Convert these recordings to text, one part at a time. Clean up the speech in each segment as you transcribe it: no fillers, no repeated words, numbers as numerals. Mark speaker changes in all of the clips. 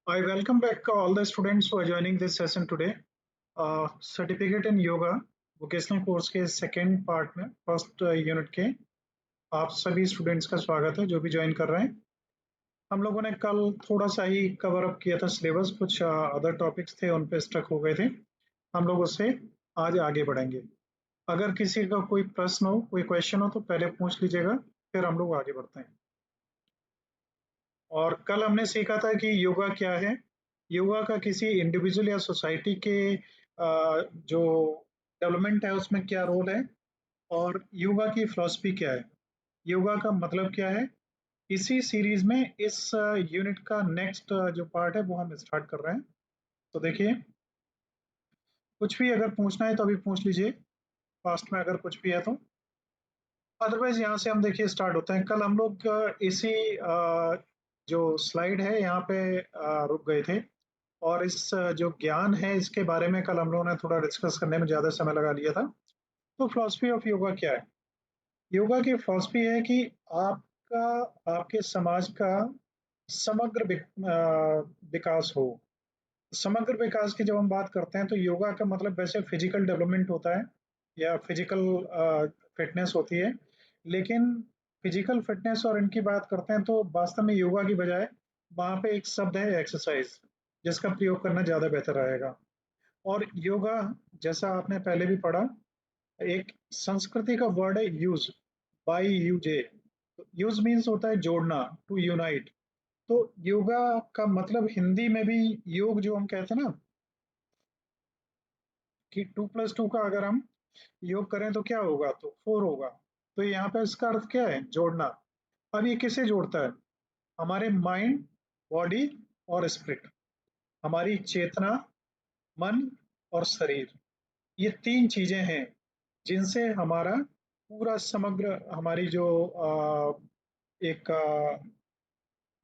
Speaker 1: I welcome back all the students who are joining this session today. Certificate in Yoga vocational course के second part में first unit के आप सभी students का स्वागत है जो भी ज्वाइन कर रहे हैं। हम लोगों ने कल थोड़ा सा ही कवर अप किया था सिलेबस, कुछ अदर टॉपिक्स थे उन पे स्टक हो गए थे। हम लोग उससे आज आगे बढ़ेंगे। अगर किसी का कोई प्रश्न हो, कोई क्वेश्चन हो तो पहले पूछ लीजिएगा, फिर हम लोग आगे बढ़ते हैं। और कल हमने सीखा था कि योगा क्या है, योगा का किसी इंडिविजुअल या सोसाइटी के जो डेवलपमेंट है उसमें क्या रोल है, और योगा की फिलॉसफी क्या है, योगा का मतलब क्या है। इसी सीरीज में इस यूनिट का नेक्स्ट जो पार्ट है वो हम स्टार्ट कर रहे हैं। तो देखिए, कुछ भी अगर पूछना है तो अभी पूछ लीजिए, फास्ट में अगर कुछ भी है तो। अदरवाइज यहाँ से हम देखिए स्टार्ट होते हैं। कल हम लोग इसी जो स्लाइड है यहाँ पे रुक गए थे, और इस जो ज्ञान है इसके बारे में कल हम लोगों ने थोड़ा डिस्कस करने में ज्यादा समय लगा लिया था। तो फिलॉसफी ऑफ योगा क्या है? योगा की फिलॉसफी है कि आपका आपके समाज का समग्र विकास हो। समग्र विकास की जब हम बात करते हैं तो योगा का मतलब वैसे फिजिकल डेवलपमेंट होता है या फिजिकल फिटनेस होती है, लेकिन फिजिकल फिटनेस और इनकी बात करते हैं तो वास्तव में योगा की बजाय वहां पे एक शब्द है एक्सरसाइज, जिसका प्रयोग करना ज्यादा बेहतर रहेगा। और योगा, जैसा आपने पहले भी पढ़ा, एक संस्कृति का वर्ड है यूज, बाई यूजे। यूज मीन्स होता है जोड़ना, टू यूनाइट। तो योगा का मतलब हिंदी में भी योग जो हम कहते हैं ना कि 2+2 का अगर हम योग करें तो क्या होगा, तो 4 होगा। तो यहाँ पे इसका अर्थ क्या है, जोड़ना। अब ये किसे जोड़ता है? हमारे माइंड, बॉडी और स्पिरिट, हमारी चेतना, मन और शरीर, ये तीन चीजें हैं जिनसे हमारा पूरा समग्र हमारी जो एक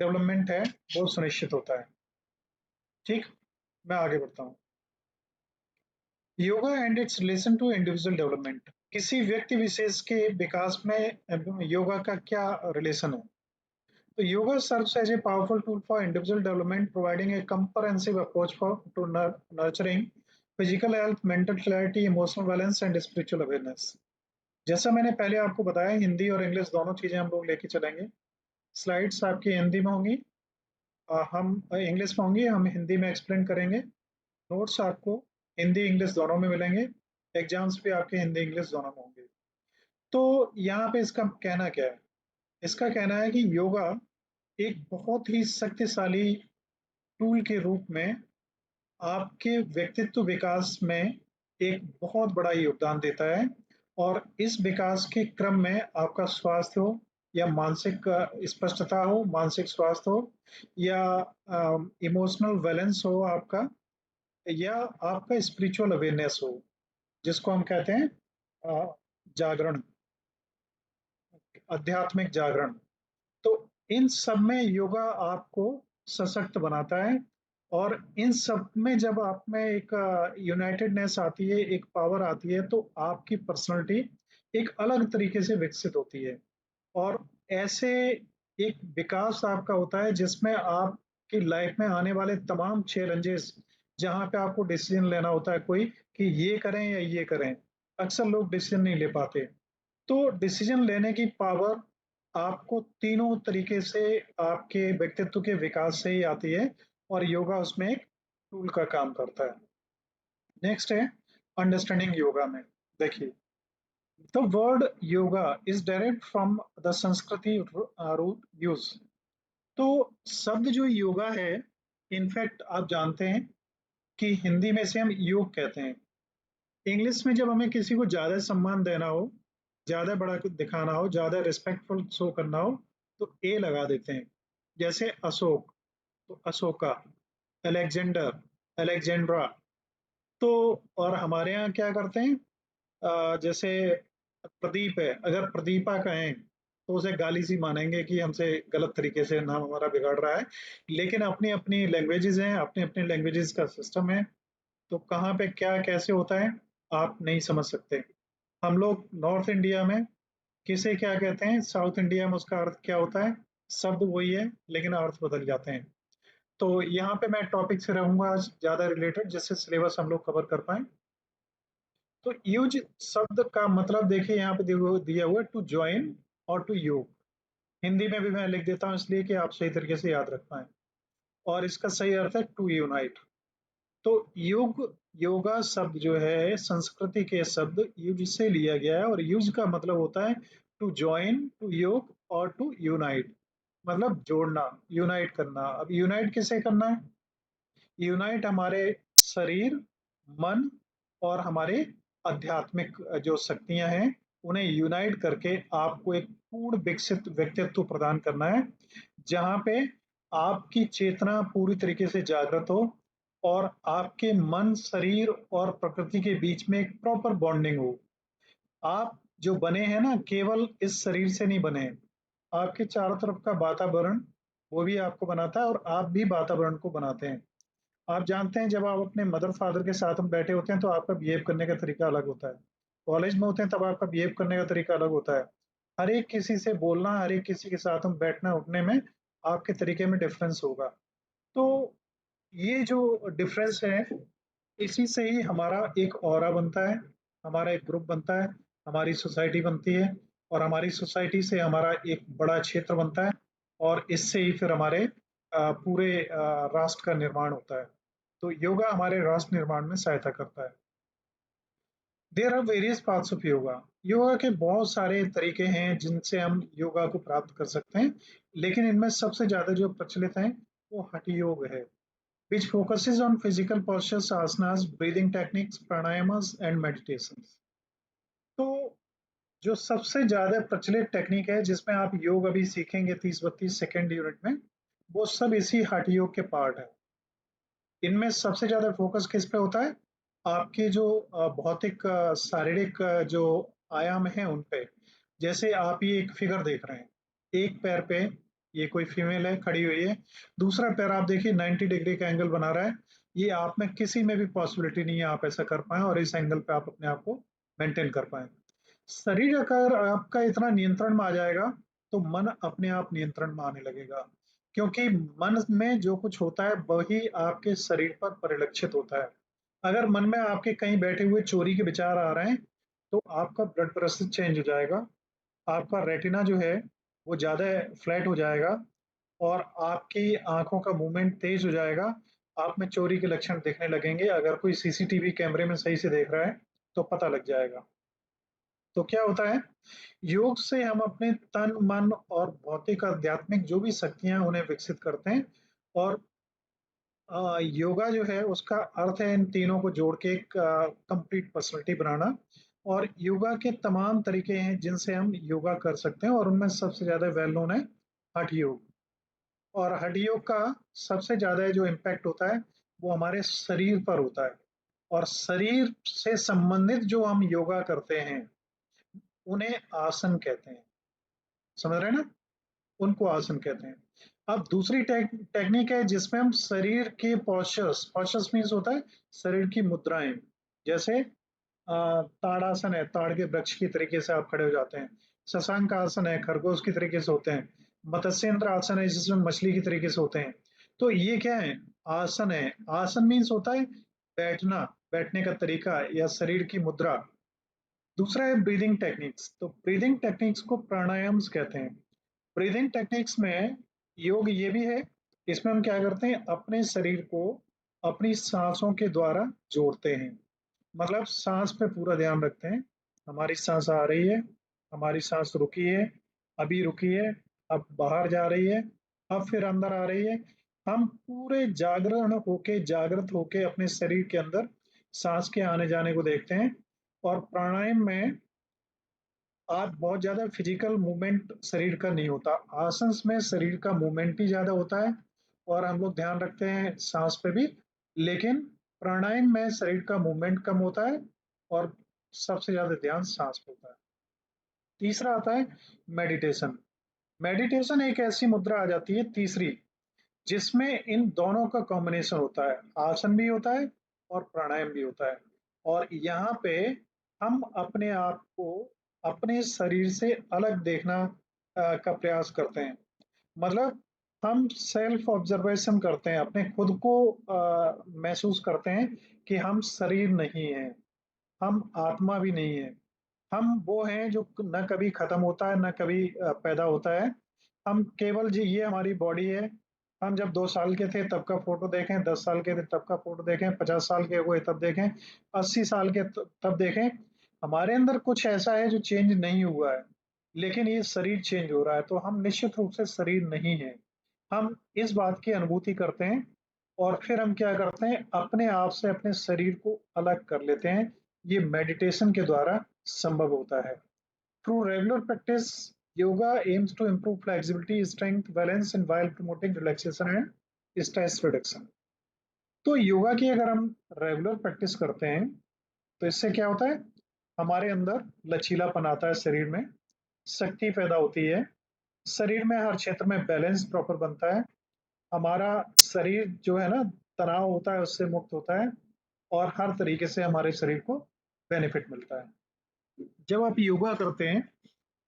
Speaker 1: डेवलपमेंट है वो सुनिश्चित होता है। ठीक, मैं आगे बढ़ता हूँ। Yoga and it's relation to individual development, किसी व्यक्ति विशेष के विकास में योगा का क्या रिलेशन है? तो yoga serves as a powerful tool for individual development, providing a comprehensive approach to nurturing physical health, mental clarity, emotional balance and spiritual awareness. जैसा मैंने पहले आपको बताया, हिंदी और इंग्लिश दोनों चीजें हम लोग लेके चलेंगे। स्लाइड्स आपकी हिंदी में होंगी, हम इंग्लिश में होंगी, हम हिंदी में एक्सप्लेन करेंगे। नोट्स आपको हिंदी इंग्लिश दोनों में मिलेंगे। एग्जाम्स भी आपके हिंदी इंग्लिश दोनों में होंगे। तो यहाँ पे इसका कहना क्या है? इसका कहना है कि योगा एक बहुत ही शक्तिशाली टूल के रूप में आपके व्यक्तित्व विकास में एक बहुत बड़ा योगदान देता है। और इस विकास के क्रम में आपका स्वास्थ्य हो या मानसिक स्पष्टता हो, मानसिक स्वास्थ्य हो या इमोशनल बैलेंस हो आपका, या आपका स्पिरिचुअल अवेयरनेस हो, जिसको हम कहते हैं जागरण, आध्यात्मिक जागरण। तो इन सब में योगा आपको सशक्त बनाता है। और इन सब में जब आप में एक यूनाइटेडनेस आती है, एक पावर आती है, तो आपकी पर्सनालिटी एक अलग तरीके से विकसित होती है। और ऐसे एक विकास आपका होता है जिसमें आपकी लाइफ में आने वाले तमाम चैलेंजेस, जहां पे आपको डिसीजन लेना होता है कोई, कि ये करें या ये करें, अक्सर लोग डिसीजन नहीं ले पाते। तो डिसीजन लेने की पावर आपको तीनों तरीके से आपके व्यक्तित्व के विकास से ही आती है, और योगा उसमें एक टूल का काम करता है। नेक्स्ट है अंडरस्टैंडिंग योगा में। देखिए, the word yoga is direct from the संस्कृति रूट यूज। तो शब्द जो योगा है, इनफैक्ट आप जानते हैं कि हिंदी में से हम योग कहते हैं। इंग्लिश में जब हमें किसी को ज्यादा सम्मान देना हो, ज्यादा बड़ा कुछ दिखाना हो, ज्यादा रिस्पेक्टफुल शो करना हो, तो ए लगा देते हैं। जैसे अशोक, तो अशोका, अलेक्जेंडर, अलेक्जेंड्रा। तो और हमारे यहाँ क्या करते हैं, जैसे प्रदीप है, अगर प्रदीपा कहें तो उसे गाली सी मानेंगे कि हमसे गलत तरीके से नाम हमारा बिगाड़ रहा है। लेकिन अपनी अपनी लैंग्वेजेस हैं, अपने अपने लैंग्वेजेस का सिस्टम है, तो कहाँ पे क्या कैसे होता है आप नहीं समझ सकते। हम लोग नॉर्थ इंडिया में किसे क्या कहते हैं, साउथ इंडिया में उसका अर्थ क्या होता है, शब्द वही है लेकिन अर्थ बदल जाते हैं। तो यहाँ पे मैं टॉपिक से रहूंगा आज ज़्यादा रिलेटेड, जिससे सिलेबस हम लोग कवर कर पाएँ। तो यूज शब्द का मतलब देखिए यहाँ पे दिया हुआ है टू जॉइन और टू योग। हिंदी में भी मैं लिख देता हूँ इसलिए कि आप सही तरीके से याद रख पाएँ। और इसका सही अर्थ है टू यूनाइट। तो युग योगा शब्द जो है संस्कृति के शब्द युज से लिया गया है, और युज का मतलब होता है टू जॉइन, टू योग और टू यूनाइट, मतलब जोड़ना, यूनाइट करना। अब यूनाइट किसे करना है? यूनाइट हमारे शरीर, मन और हमारे आध्यात्मिक जो शक्तियां हैं उन्हें यूनाइट करके आपको एक पूर्ण विकसित व्यक्तित्व प्रदान करना है, जहां पे आपकी चेतना पूरी तरीके से जागृत हो और आपके मन, शरीर और प्रकृति के बीच में एक प्रॉपर बॉन्डिंग हो। आप जो बने हैं ना, केवल इस शरीर से नहीं बने, आपके चारों तरफ का वातावरण वो भी आपको बनाता है और आप भी वातावरण को बनाते हैं। आप जानते हैं जब आप अपने मदर फादर के साथ में बैठे होते हैं तो आपका बिहेव करने का तरीका अलग होता है। कॉलेज में होते हैं तब आपका बिहेव करने का तरीका अलग होता है। हर एक किसी से बोलना, हर एक किसी के साथ में बैठना उठने में आपके तरीके में डिफरेंस होगा। तो ये जो डिफरेंस है, इसी से ही हमारा एक ऑरा बनता है, हमारा एक ग्रुप बनता है, हमारी सोसाइटी बनती है, और हमारी सोसाइटी से हमारा एक बड़ा क्षेत्र बनता है, और इससे ही फिर हमारे पूरे राष्ट्र का निर्माण होता है। तो योगा हमारे राष्ट्र निर्माण में सहायता करता है। There are various parts of yoga. Yoga के बहुत सारे तरीके हैं जिनसे हम योगा को प्राप्त कर सकते हैं, लेकिन इनमें सबसे ज्यादा जो प्रचलित है वो हठ योग है, which focuses on physical postures, asanas, breathing techniques, pranayamas and meditations। तो जो सबसे ज्यादा प्रचलित टेक्निक है जिसमें आप योग अभी सीखेंगे 30-32 सेकेंड यूनिट में, वो सब इसी हठ योग के पार्ट है। इनमें सबसे ज्यादा फोकस किस पे होता है? आपके जो भौतिक शारीरिक जो आयाम है उन पे। जैसे आप ये एक फिगर देख रहे हैं, एक पैर पे ये कोई फीमेल है खड़ी हुई है, दूसरा पैर आप देखिए 90 डिग्री का एंगल बना रहा है। ये आप में किसी में भी पॉसिबिलिटी नहीं है आप ऐसा कर पाए और इस एंगल पे आप अपने आप को मेंटेन कर पाए। शरीर अगर आपका इतना नियंत्रण में आ जाएगा तो मन अपने आप नियंत्रण में आने लगेगा, क्योंकि मन में जो कुछ होता है वही आपके शरीर पर परिलक्षित होता है। अगर मन में आपके कहीं बैठे हुए चोरी के विचार आ रहे हैं तो आपका ब्लड प्रेशर चेंज हो जाएगा, आपका रेटिना जो है वो ज्यादा फ्लैट हो जाएगा, और आपकी आंखों का मूवमेंट तेज हो जाएगा। आप में चोरी के लक्षण दिखने लगेंगे, अगर कोई सीसीटीवी कैमरे में सही से देख रहा है तो पता लग जाएगा। तो क्या होता है, योग से हम अपने तन, मन और भौतिक आध्यात्मिक जो भी शक्तियां हैं उन्हें विकसित करते हैं। और योगा जो है उसका अर्थ है इन तीनों को जोड़ के एक कंप्लीट पर्सनालिटी बनाना। और योगा के तमाम तरीके हैं जिनसे हम योगा कर सकते हैं, और उनमें सबसे ज्यादा वेल नोन है हठ योग। और हठ योग का सबसे ज्यादा जो इम्पैक्ट होता है वो हमारे शरीर पर होता है। और शरीर से संबंधित जो हम योगा करते हैं उन्हें आसन कहते हैं। समझ रहे हैं ना? उनको आसन कहते हैं। अब दूसरी टेक्निक है जिसमें हम शरीर के पोस्चर्स, पोस्चर्स मीन्स होता है शरीर की मुद्राएं। जैसे ताड़ासन है, ताड़ के वृक्ष की तरीके से आप खड़े हो जाते हैं। शशांक आसन है, खरगोश की तरीके से होते हैं। मत्स्येंद्र आसन है जिसमें मछली की तरीके से होते हैं। तो ये क्या है? आसन है। आसन मीन्स होता है बैठना, बैठने का तरीका या शरीर की मुद्रा। दूसरा है ब्रीदिंग टेक्निक्स। तो ब्रीदिंग टेक्निक्स को प्राणायाम्स कहते हैं। ब्रीदिंग टेक्निक्स में योग ये भी है, इसमें हम क्या करते हैं, अपने शरीर को अपनी सांसों के द्वारा जोड़ते हैं। मतलब सांस पे पूरा ध्यान रखते हैं। हमारी सांस आ रही है, हमारी सांस रुकी है, अभी रुकी है, अब बाहर जा रही है, अब फिर अंदर आ रही है। हम पूरे जागरण होके, जागृत होके अपने शरीर के अंदर सांस के आने जाने को देखते हैं। और प्राणायाम में आप बहुत ज्यादा फिजिकल मूवमेंट शरीर का नहीं होता, आसंस में शरीर का मूवमेंट ही ज्यादा होता है, और हम लोग ध्यान रखते हैं सांस पे भी। लेकिन प्राणायाम में शरीर का मूवमेंट कम होता है और सबसे ज्यादा ध्यान सांस पे होता है। तीसरा आता है मेडिटेशन। मेडिटेशन एक ऐसी मुद्रा आ जाती है तीसरी, जिसमें इन दोनों का कॉम्बिनेशन होता है, आसन भी होता है और प्राणायाम भी होता है। और यहाँ पे हम अपने आप को अपने शरीर से अलग देखना का प्रयास करते हैं। मतलब हम सेल्फ ऑब्जर्वेशन करते हैं, अपने खुद को महसूस करते हैं कि हम शरीर नहीं है, हम आत्मा भी नहीं है। हम वो हैं जो न कभी खत्म होता है, न कभी पैदा होता है। हम केवल जी ये हमारी बॉडी है। हम जब 2 साल के थे तब का फ़ोटो देखें, 10 साल के थे तब का फ़ोटो देखें, 50 साल के हुए तब देखें, 80 साल के तब देखें। हमारे अंदर कुछ ऐसा है जो चेंज नहीं हुआ है, लेकिन ये शरीर चेंज हो रहा है, तो हम निश्चित रूप से शरीर नहीं हैं। हम इस बात की अनुभूति करते हैं और फिर हम क्या करते हैं, अपने आप से अपने शरीर को अलग कर लेते हैं। ये मेडिटेशन के द्वारा संभव होता है। Through regular practice, yoga aims to improve flexibility, strength, balance, and while promoting relaxation and stress reduction. तो योगा की अगर हम रेगुलर प्रैक्टिस करते हैं तो इससे क्या होता है, हमारे अंदर लचीलापन आता है, शरीर में शक्ति पैदा होती है, शरीर में हर क्षेत्र में बैलेंस प्रॉपर बनता है, हमारा शरीर जो है ना तनाव होता है उससे मुक्त होता है और हर तरीके से हमारे शरीर को बेनिफिट मिलता है। जब आप योगा करते हैं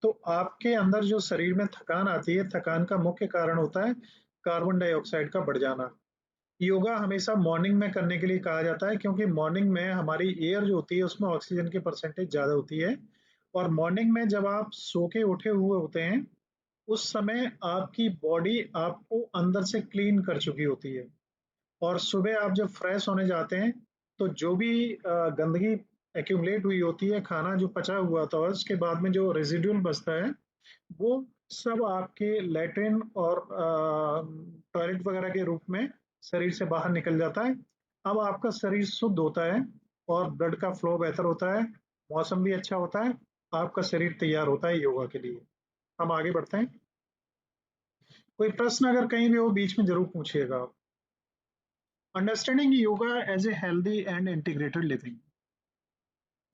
Speaker 1: तो आपके अंदर जो शरीर में थकान आती है, थकान का मुख्य कारण होता है कार्बन डाइऑक्साइड का बढ़ जाना। योगा हमेशा मॉर्निंग में करने के लिए कहा जाता है क्योंकि मॉर्निंग में हमारी एयर जो होती है उसमें ऑक्सीजन की परसेंटेज ज़्यादा होती है और मॉर्निंग में जब आप सो के उठे हुए होते हैं, उस समय आपकी बॉडी आपको अंदर से क्लीन कर चुकी होती है और सुबह आप जब फ्रेश होने जाते हैं, तो जो भी गंदगी एक्यूमुलेट हुई होती है, खाना जो पचा हुआ होता है, उसके बाद में जो रेज़िड्यूल बचता है, वो सब आपके लैट्रिन और टॉयलेट वगैरह के रूप में शरीर से बाहर निकल जाता है। अब आपका शरीर शुद्ध होता है और ब्लड का फ्लो बेहतर होता है, मौसम भी अच्छा होता है, आपका शरीर तैयार होता है योगा के लिए। हम आगे बढ़ते हैं। कोई प्रश्न अगर कहीं भी हो बीच में ज़रूर पूछिएगा आप। Understanding yoga as a healthy and integrated living.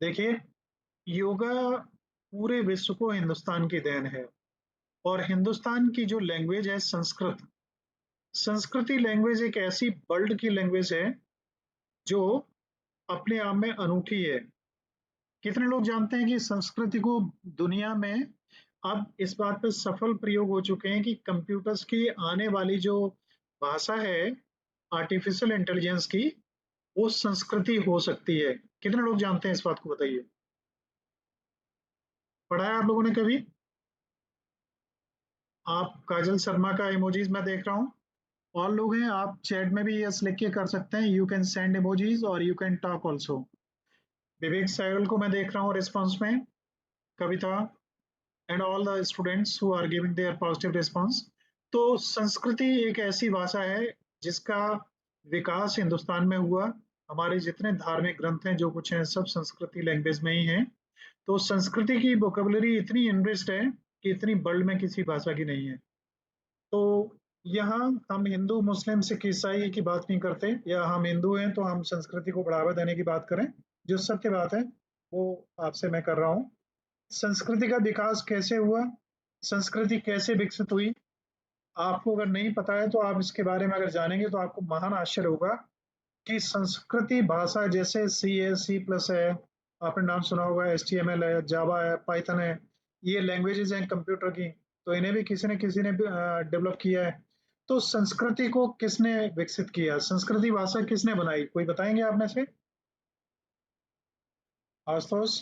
Speaker 1: देखिए, योगा पूरे विश्व को हिंदुस्तान की देन है और हिंदुस्तान की जो लैंग्वेज है संस्कृत, संस्कृति लैंग्वेज एक ऐसी वर्ल्ड की लैंग्वेज है जो अपने आप में अनूठी है। कितने लोग जानते हैं कि संस्कृति को दुनिया में अब इस बात पे सफल प्रयोग हो चुके हैं कि कंप्यूटर्स की आने वाली जो भाषा है आर्टिफिशियल इंटेलिजेंस की, वो संस्कृति हो सकती है। कितने लोग जानते हैं इस बात को, बताइए। पढ़ा है आप लोगों ने कभी? आप काजल शर्मा का इमोजीज मैं देख रहा हूँ। और लोग हैं, आप चैट में भी यस लिख के कर सकते हैं, यू कैन सेंड इमोजीज और you can talk also. Vivek Sehgal को मैं देख रहा हूँ रिस्पॉन्स में, Kavita and all the students who are giving their positive response. तो संस्कृति एक ऐसी भाषा है जिसका विकास हिंदुस्तान में हुआ। हमारे जितने धार्मिक ग्रंथ हैं जो कुछ हैं सब संस्कृति लैंग्वेज में ही हैं। तो संस्कृति की वोकेबलरी इतनी इनरिच्ड है कि इतनी वर्ल्ड में किसी भाषा की नहीं है। तो यहाँ हम हिंदू मुस्लिम सिख ईसाई की बात नहीं करते, या हम हिंदू हैं तो हम संस्कृति को बढ़ावा देने की बात करें। जो सत्य बात है वो आपसे मैं कर रहा हूँ। संस्कृति का विकास कैसे हुआ, संस्कृति कैसे विकसित हुई, आपको अगर नहीं पता है तो आप इसके बारे में अगर जानेंगे तो आपको महान आश्चर्य होगा कि संस्कृति भाषा जैसे सी है, सी प्लस है, आपने नाम सुना होगा, HTML है, जावा है, पाइथन है, ये लैंग्वेजेस हैं कंप्यूटर की, तो इन्हें भी किसी ने डेवलप किया है। तो संस्कृति को किसने विकसित किया, संस्कृति भाषा किसने बनाई, कोई बताएंगे आप में से? आशुतोष,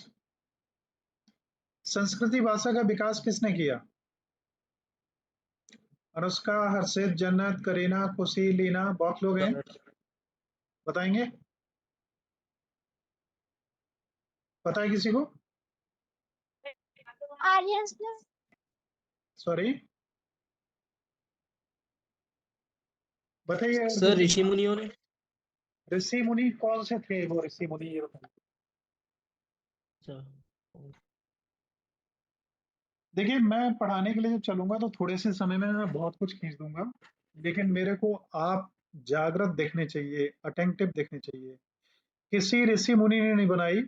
Speaker 1: संस्कृति भाषा का विकास किसने किया? अनुष्का, हर्षित, जन्नत, करीना, खुशी, लीना, बहुत लोग हैं, बताएंगे? पता है किसी को?
Speaker 2: आर्यस ने।
Speaker 1: सॉरी, बताइए।
Speaker 3: सर ऋषि मुनियों ने।
Speaker 1: ऋषि मुनि कौन से थे वो ऋषि मुनि, ये बताइए।
Speaker 3: अच्छा,
Speaker 1: देखिए, मैं पढ़ाने के लिए जब चलूंगा तो थोड़े से समय में मैं बहुत कुछ खींच दूंगा, लेकिन मेरे को आप जागृत देखने चाहिए, अटेंटिव देखने चाहिए। किसी ऋषि मुनि ने नहीं बनाई,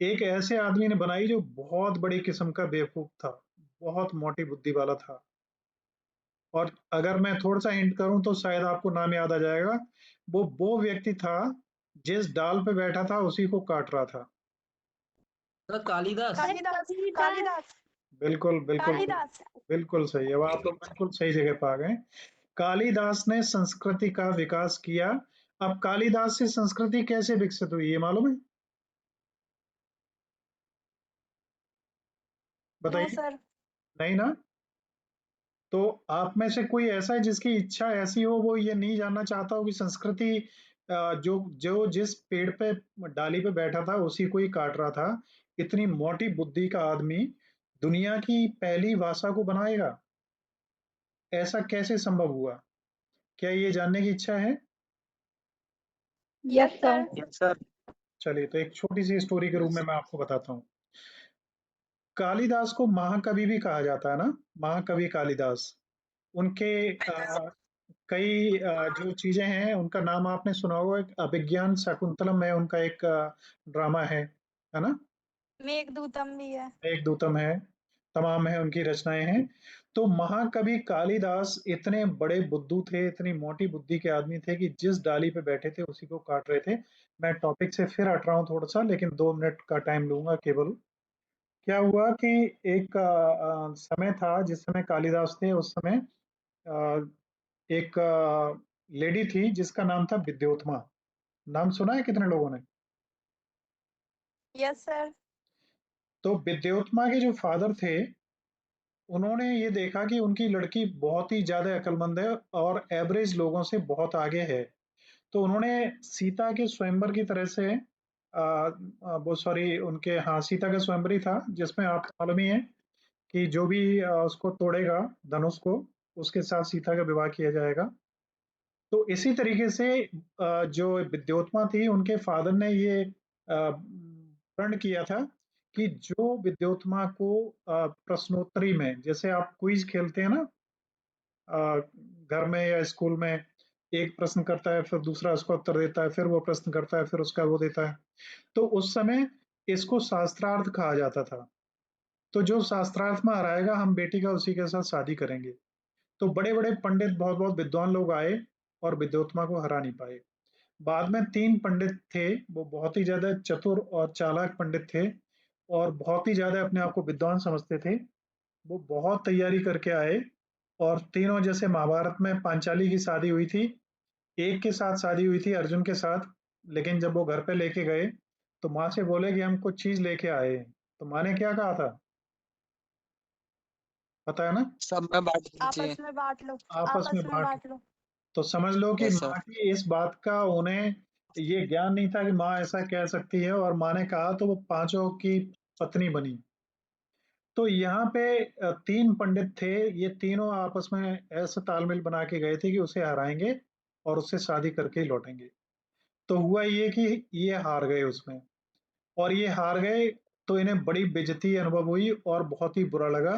Speaker 1: एक ऐसे आदमी ने बनाई जो बहुत बड़ी किस्म का बेवकूफ था, बहुत मोटी बुद्धि वाला था। और अगर मैं थोड़ा सा हिंट करूं तो शायद आपको नाम याद आ जाएगा। वो व्यक्ति था जिस डाल पे बैठा था उसी को काट रहा था।
Speaker 3: सर कालिदास।
Speaker 2: कालिदास। कालिदास।
Speaker 1: बिल्कुल बिल्कुल
Speaker 2: कालिदास।
Speaker 1: बिल्कुल सही है, अब आप लोग बिल्कुल सही जगह पे आ गए। कालिदास ने संस्कृति का विकास किया। अब कालिदास से संस्कृति कैसे विकसित हुई, ये मालूम है?
Speaker 2: नो
Speaker 1: बताइए।
Speaker 2: सर।
Speaker 1: नहीं ना? तो आप में से कोई ऐसा है जिसकी इच्छा ऐसी हो, वो ये नहीं जानना चाहता हो कि संस्कृति जो जो जिस पेड़ पे डाली पे बैठा था उसी को ही काट रहा था? इतनी मोटी बुद्धि का आदमी दुनिया की पहली भाषा को बनाएगा, ऐसा कैसे संभव हुआ? क्या ये जानने की इच्छा है?
Speaker 2: Yes sir.
Speaker 3: Yes sir.
Speaker 1: चलिए, तो एक छोटी सी स्टोरी के रूप में मैं आपको बताता हूँ। कालिदास को महाकवि भी कहा जाता है ना, महाकवि कालिदास। उनके कई जो चीजें हैं उनका नाम आपने सुना होगा। एक अभिज्ञान शाकुंतलम है उनका, एक ड्रामा है ना?
Speaker 2: मेघदूतम भी है।
Speaker 1: एक दूतम है, तमाम है उनकी रचनाएं हैं। तो महाकवि कालिदास इतने बड़े बुद्धू थे, इतनी मोटी बुद्धि के आदमी थे कि जिस डाली पे बैठे थे उसी को काट रहे थे। मैं टॉपिक से फिर हट रहा हूँ थोड़ा सा, लेकिन 2 मिनट का टाइम लूंगा केवल। क्या हुआ कि एक समय था जिस समय कालिदास थे, उस समय अ, एक लेडी थी जिसका नाम था विद्योत्मा। नाम सुना है कितने लोगों ने?
Speaker 2: Yes sir.
Speaker 1: तो विद्योत्मा के जो फादर थे, उन्होंने ये देखा कि उनकी लड़की बहुत ही ज्यादा अक्लमंद है और एवरेज लोगों से बहुत आगे है। तो उन्होंने सीता के स्वयंवर की तरह से वो सॉरी उनके, हाँ, सीता का स्वयंवर ही था जिसमें आपको मालूम ही है कि जो भी उसको तोड़ेगा, धनुष को, उसके साथ सीता का विवाह किया जाएगा। तो इसी तरीके से जो विद्योत्मा थी, उनके फादर ने ये प्रण किया था कि जो विद्योत्मा को प्रश्नोत्तरी में, जैसे आप क्विज खेलते हैं ना घर में या स्कूल में, एक प्रश्न करता है फिर दूसरा उसका उत्तर देता है, फिर वो प्रश्न करता है फिर उसका वो देता है। तो उस समय इसको शास्त्रार्थ कहा जाता था। तो जो शास्त्रार्थ में हराएगा, हम बेटी का उसी के साथ शादी करेंगे। तो बड़े बड़े पंडित, बहुत बहुत विद्वान लोग आए और विद्योत्मा को हरा नहीं पाए। बाद में 3 पंडित थे, वो बहुत ही ज्यादा चतुर और चालाक पंडित थे और बहुत ही ज्यादा अपने आप को विद्वान समझते थे। वो बहुत तैयारी करके आए और तीनों, जैसे महाभारत में पांचाली की शादी हुई थी, एक के साथ शादी हुई थी, अर्जुन के साथ। लेकिन जब वो घर पे लेके गए तो माँ से बोले कि हम कुछ चीज लेके आए हैं। तो माँ ने क्या कहा था, पता है ना?
Speaker 4: सब में बांट दीजिए।
Speaker 2: आपस में बांट लो।
Speaker 1: आपस में
Speaker 2: आपस में
Speaker 1: बांट।
Speaker 2: बांट लो।
Speaker 1: तो समझ लो कि
Speaker 4: यस सर।
Speaker 1: माँ की इस बात का उन्हें ये ज्ञान नहीं था कि माँ ऐसा कह सकती है, और माँ ने कहा तो वो पांचों की पत्नी बनी। तो यहाँ पे 3 पंडित थे, ये तीनों आपस में ऐसा तालमेल बना के गए थे कि उसे हराएंगे और उससे शादी करके ही लौटेंगे। तो हुआ ये कि ये हार गए उसमें, और ये हार गए तो इन्हें बड़ी बेइज्जती अनुभव हुई और बहुत ही बुरा लगा।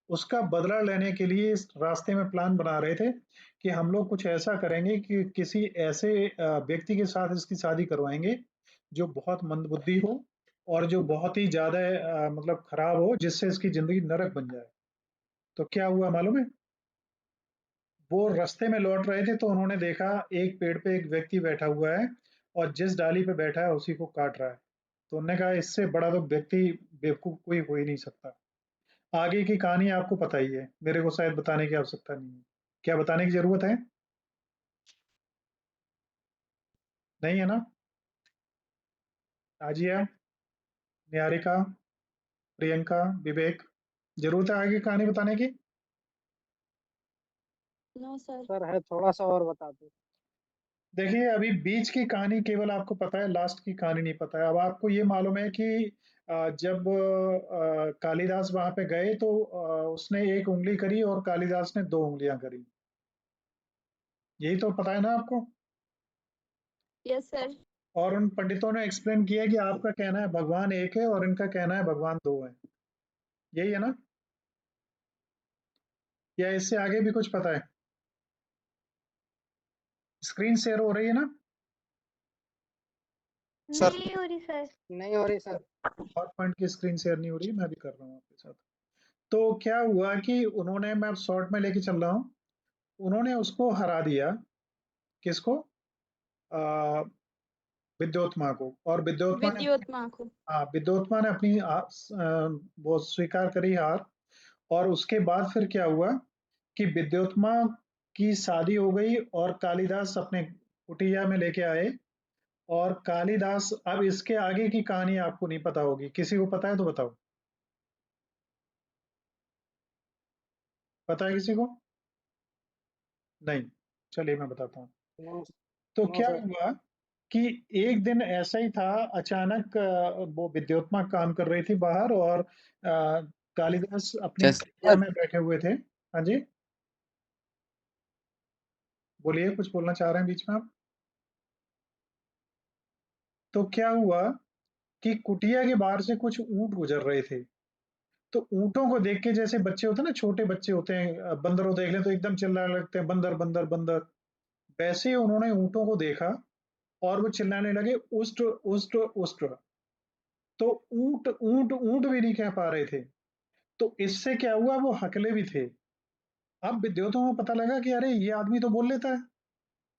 Speaker 1: उसका बदला लेने के लिए इस रास्ते में प्लान बना रहे थे कि हम लोग कुछ ऐसा करेंगे कि किसी ऐसे व्यक्ति के साथ इसकी शादी करवाएंगे जो बहुत मंदबुद्धि हो और जो बहुत ही ज्यादा मतलब खराब हो, जिससे इसकी जिंदगी नरक बन जाए। तो क्या हुआ मालूम है? वो रास्ते में लौट रहे थे तो उन्होंने देखा एक पेड़ पे एक व्यक्ति बैठा हुआ है और जिस डाली पे बैठा है उसी को काट रहा है। तो उन्होंने कहा इससे बड़ा तो व्यक्ति बेवकूफ कोई हो ही नहीं सकता। आगे की कहानी आपको पता ही है, मेरे को शायद बताने की आवश्यकता नहीं है। क्या बताने की जरूरत है? नहीं है ना? आजिया, निहारिका, प्रियंका, विवेक, जरूरत है आगे कहानी बताने की?
Speaker 2: No sir.
Speaker 4: सर है, थोड़ा सा और बता दो।
Speaker 1: देखिए, अभी बीच की कहानी केवल आपको पता है, लास्ट की कहानी नहीं पता है। अब आपको ये मालूम है कि जब कालिदास वहां पे गए तो उसने एक उंगली करी और कालिदास ने 2 उंगलियां करी। यही तो पता है ना आपको?
Speaker 2: Yes sir.
Speaker 1: और उन पंडितों ने एक्सप्लेन किया कि आपका कहना है भगवान एक है और इनका कहना है भगवान दो है। यही है ना? या इससे आगे भी कुछ पता है? स्क्रीन शेयर हो रही है ना?
Speaker 4: सर
Speaker 2: नहीं हो रही सर।
Speaker 4: नहीं हो रही सर।
Speaker 1: पावर पॉइंट की स्क्रीन शेयर नहीं हो रही, मैं भी कर रहा हूँ आपके साथ। तो क्या हुआ कि उन्होंने, मैं शॉर्ट में लेके चल रहा हूँ, उन्होंने उसको हरा दिया। किसको? आ, विद्योत्मा को। और विद्योत्मा ने,
Speaker 2: विद्योत्मा को।
Speaker 1: हाँ, विद्योत्मा ने अपनी वो स्वीकार करी हार। और उसके बाद फिर क्या हुआ कि विद्योत्मा की शादी हो गई और कालिदास अपने कुटिया में लेके आए। और कालिदास, अब इसके आगे की कहानी आपको नहीं पता होगी, किसी को पता है तो बताओ। पता है किसी को? नहीं, चलिए मैं बताता हूँ।
Speaker 4: नो
Speaker 1: तो
Speaker 4: नो
Speaker 1: क्या
Speaker 4: सर।
Speaker 1: हुआ कि एक दिन ऐसा ही था, अचानक वो विद्योत्मा काम कर रही थी बाहर, और कालिदास अपनी कुटिया
Speaker 4: सर
Speaker 1: में बैठे हुए थे। हाँ जी, बोलिए, कुछ बोलना चाह रहे हैं बीच में आप? तो क्या हुआ कि कुटिया के बाहर से कुछ ऊंट गुजर रहे थे। तो ऊंटों को देख के, जैसे बच्चे होते हैं ना, छोटे बच्चे होते हैं, बंदर को देख लें तो एकदम चिल्लाने लगते हैं, बंदर बंदर बंदर। वैसे ही उन्होंने ऊंटों को देखा और वो चिल्लाने लगे, उष्ट उष्ट उष्ट। तो ऊंट ऊंट ऊंट भी नहीं कह पा रहे थे। तो इससे क्या हुआ, वो हकले भी थे। अब विद्यार्थियों को पता लगा कि अरे ये आदमी तो बोल लेता है।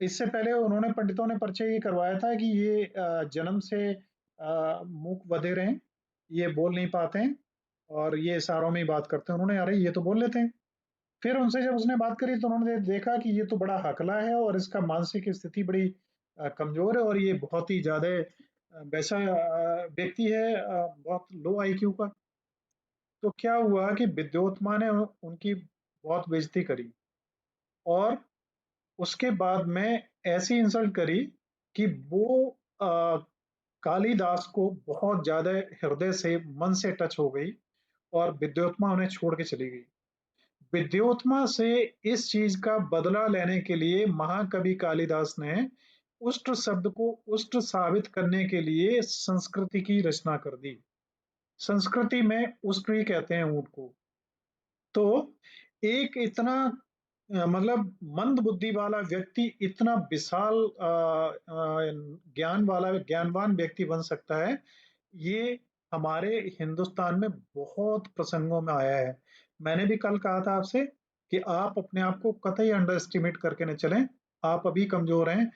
Speaker 1: इससे पहले उन्होंने, पंडितों ने परिचय ये करवाया था कि ये जन्म से मूक बधिर हैं, ये बोल नहीं पाते हैं और ये इशारों में ही बात करते हैं। उन्होंने, अरे ये तो बोल लेते हैं। फिर उनसे जब उसने बात करी तो उन्होंने देखा कि ये तो बड़ा हकला है और इसका मानसिक स्थिति बड़ी कमजोर है, और ये बहुत ही ज्यादा वैसा व्यक्ति है, बहुत लो आईक्यू का। तो क्या हुआ कि विद्योत्मा ने उनकी बहुत बेइज्जती करी, और उसके बाद में ऐसी इंसल्ट करी कि वो कालिदास को बहुत ज्यादा हृदय से, मन से टच हो गई, और विद्योत्मा उन्हें छोड़ के चली गई। विद्योत्मा से इस चीज का बदला लेने के लिए महाकवि कालिदास ने उष्ट शब्द को उष्ट साबित करने के लिए संस्कृति की रचना कर दी। संस्कृति में उष्ट ही कहते हैं ऊंट को। तो एक इतना मतलब मंद बुद्धि वाला व्यक्ति इतना विशाल ज्ञान वाला, ज्ञानवान व्यक्ति बन सकता है, ये हमारे हिंदुस्तान में बहुत प्रसंगों में आया है। मैंने भी कल कहा था आपसे कि आप अपने आप को कतई अंडर एस्टिमेट करके न चलें। आप अभी कमजोर हैं,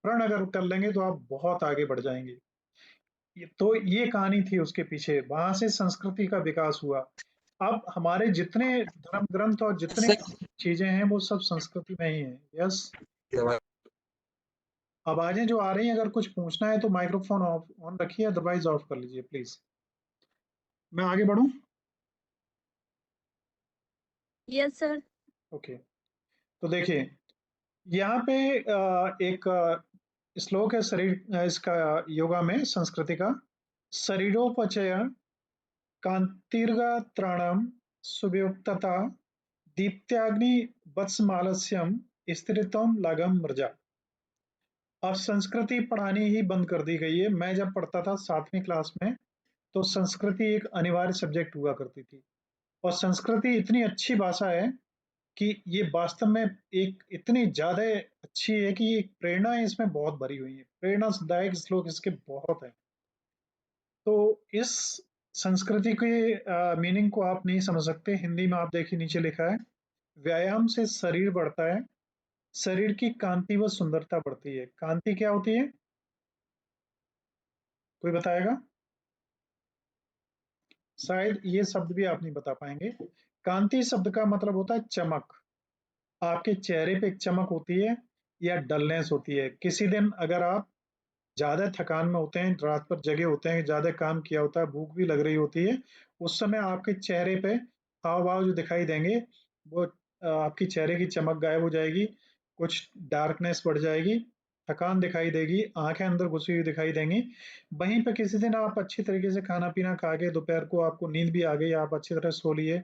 Speaker 1: प्रण अगर कर लेंगे तो आप बहुत आगे बढ़ जाएंगे। तो ये कहानी थी उसके पीछे, वहां से संस्कृति का विकास हुआ। अब हमारे जितने धर्म ग्रंथ और जितने
Speaker 4: सर
Speaker 1: चीजें हैं वो सब संस्कृति में ही है। यस, आवाजें जो आ रही हैं, अगर कुछ पूछना है तो माइक्रोफोन ऑफ ऑन रखिए, अदरवाइज ऑफ कर लीजिए प्लीज। मैं आगे बढ़ूं?
Speaker 2: Yes sir.
Speaker 1: ओके। तो देखिए, यहाँ पे एक श्लोक है शरीर, इसका योगा में संस्कृति का। शरीरोपचय कांतिर्गात्राणम सुव्युक्तता दीप्त्याग्नि वत्समालस्यम स्त्रीत्वम लागम मृजा। अब संस्कृति पढ़ानी ही बंद कर दी गई है। मैं जब पढ़ता था 7वीं क्लास में, तो संस्कृति एक अनिवार्य सब्जेक्ट हुआ करती थी। और संस्कृति इतनी अच्छी भाषा है कि ये वास्तव में एक इतनी ज्यादा अच्छी है कि एक प्रेरणा इसमें बहुत भरी हुई है, प्रेरणादायक श्लोक इसके बहुत है। तो इस संस्कृति के मीनिंग को आप नहीं समझ सकते। हिंदी में आप देखिए, नीचे लिखा है, व्यायाम से शरीर बढ़ता है, शरीर की कांति व सुंदरता बढ़ती है। कांति क्या होती है, कोई बताएगा? शायद ये शब्द भी आप नहीं बता पाएंगे। कांति शब्द का मतलब होता है चमक। आपके चेहरे पे एक चमक होती है या डलनेस होती है। किसी दिन अगर आप ज्यादा थकान में होते हैं, रात पर जगे होते हैं, ज्यादा काम किया होता है, भूख भी लग रही होती है, उस समय आपके चेहरे पे हाव भाव जो दिखाई देंगे, वो आपकी चेहरे की चमक गायब हो जाएगी, कुछ डार्कनेस बढ़ जाएगी, थकान दिखाई देगी, आंखें अंदर घुसी हुई दिखाई देंगी। वहीं पे किसी दिन आप अच्छी तरीके से खाना पीना खा के, दोपहर को आपको नींद भी आ गई, आप अच्छी तरह सो लिए,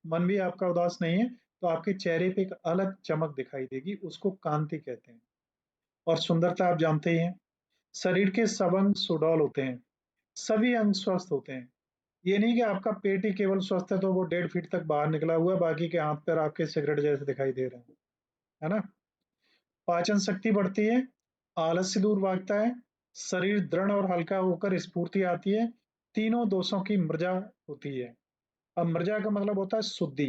Speaker 1: मन भी आपका उदास नहीं है, तो आपके चेहरे पे एक अलग चमक दिखाई देगी, उसको कांति कहते हैं। और सुंदरता आप जानते ही हैं। शरीर के सब अंग सुडौल होते हैं, सभी अंग स्वस्थ होते हैं। ये नहीं कि आपका पेट ही केवल स्वस्थ है तो वो 1.5 फीट तक बाहर निकला हुआ है, बाकी के हाथ पैर आपके सिगरेट जैसे दिखाई दे रहे हैं, है ना। पाचन शक्ति बढ़ती है, आलस्य दूर भागता है, शरीर दृढ़ और हल्का होकर स्फूर्ति आती है, तीनों दोषों की मृजा होती है। अब मृजा का मतलब होता है शुद्धि।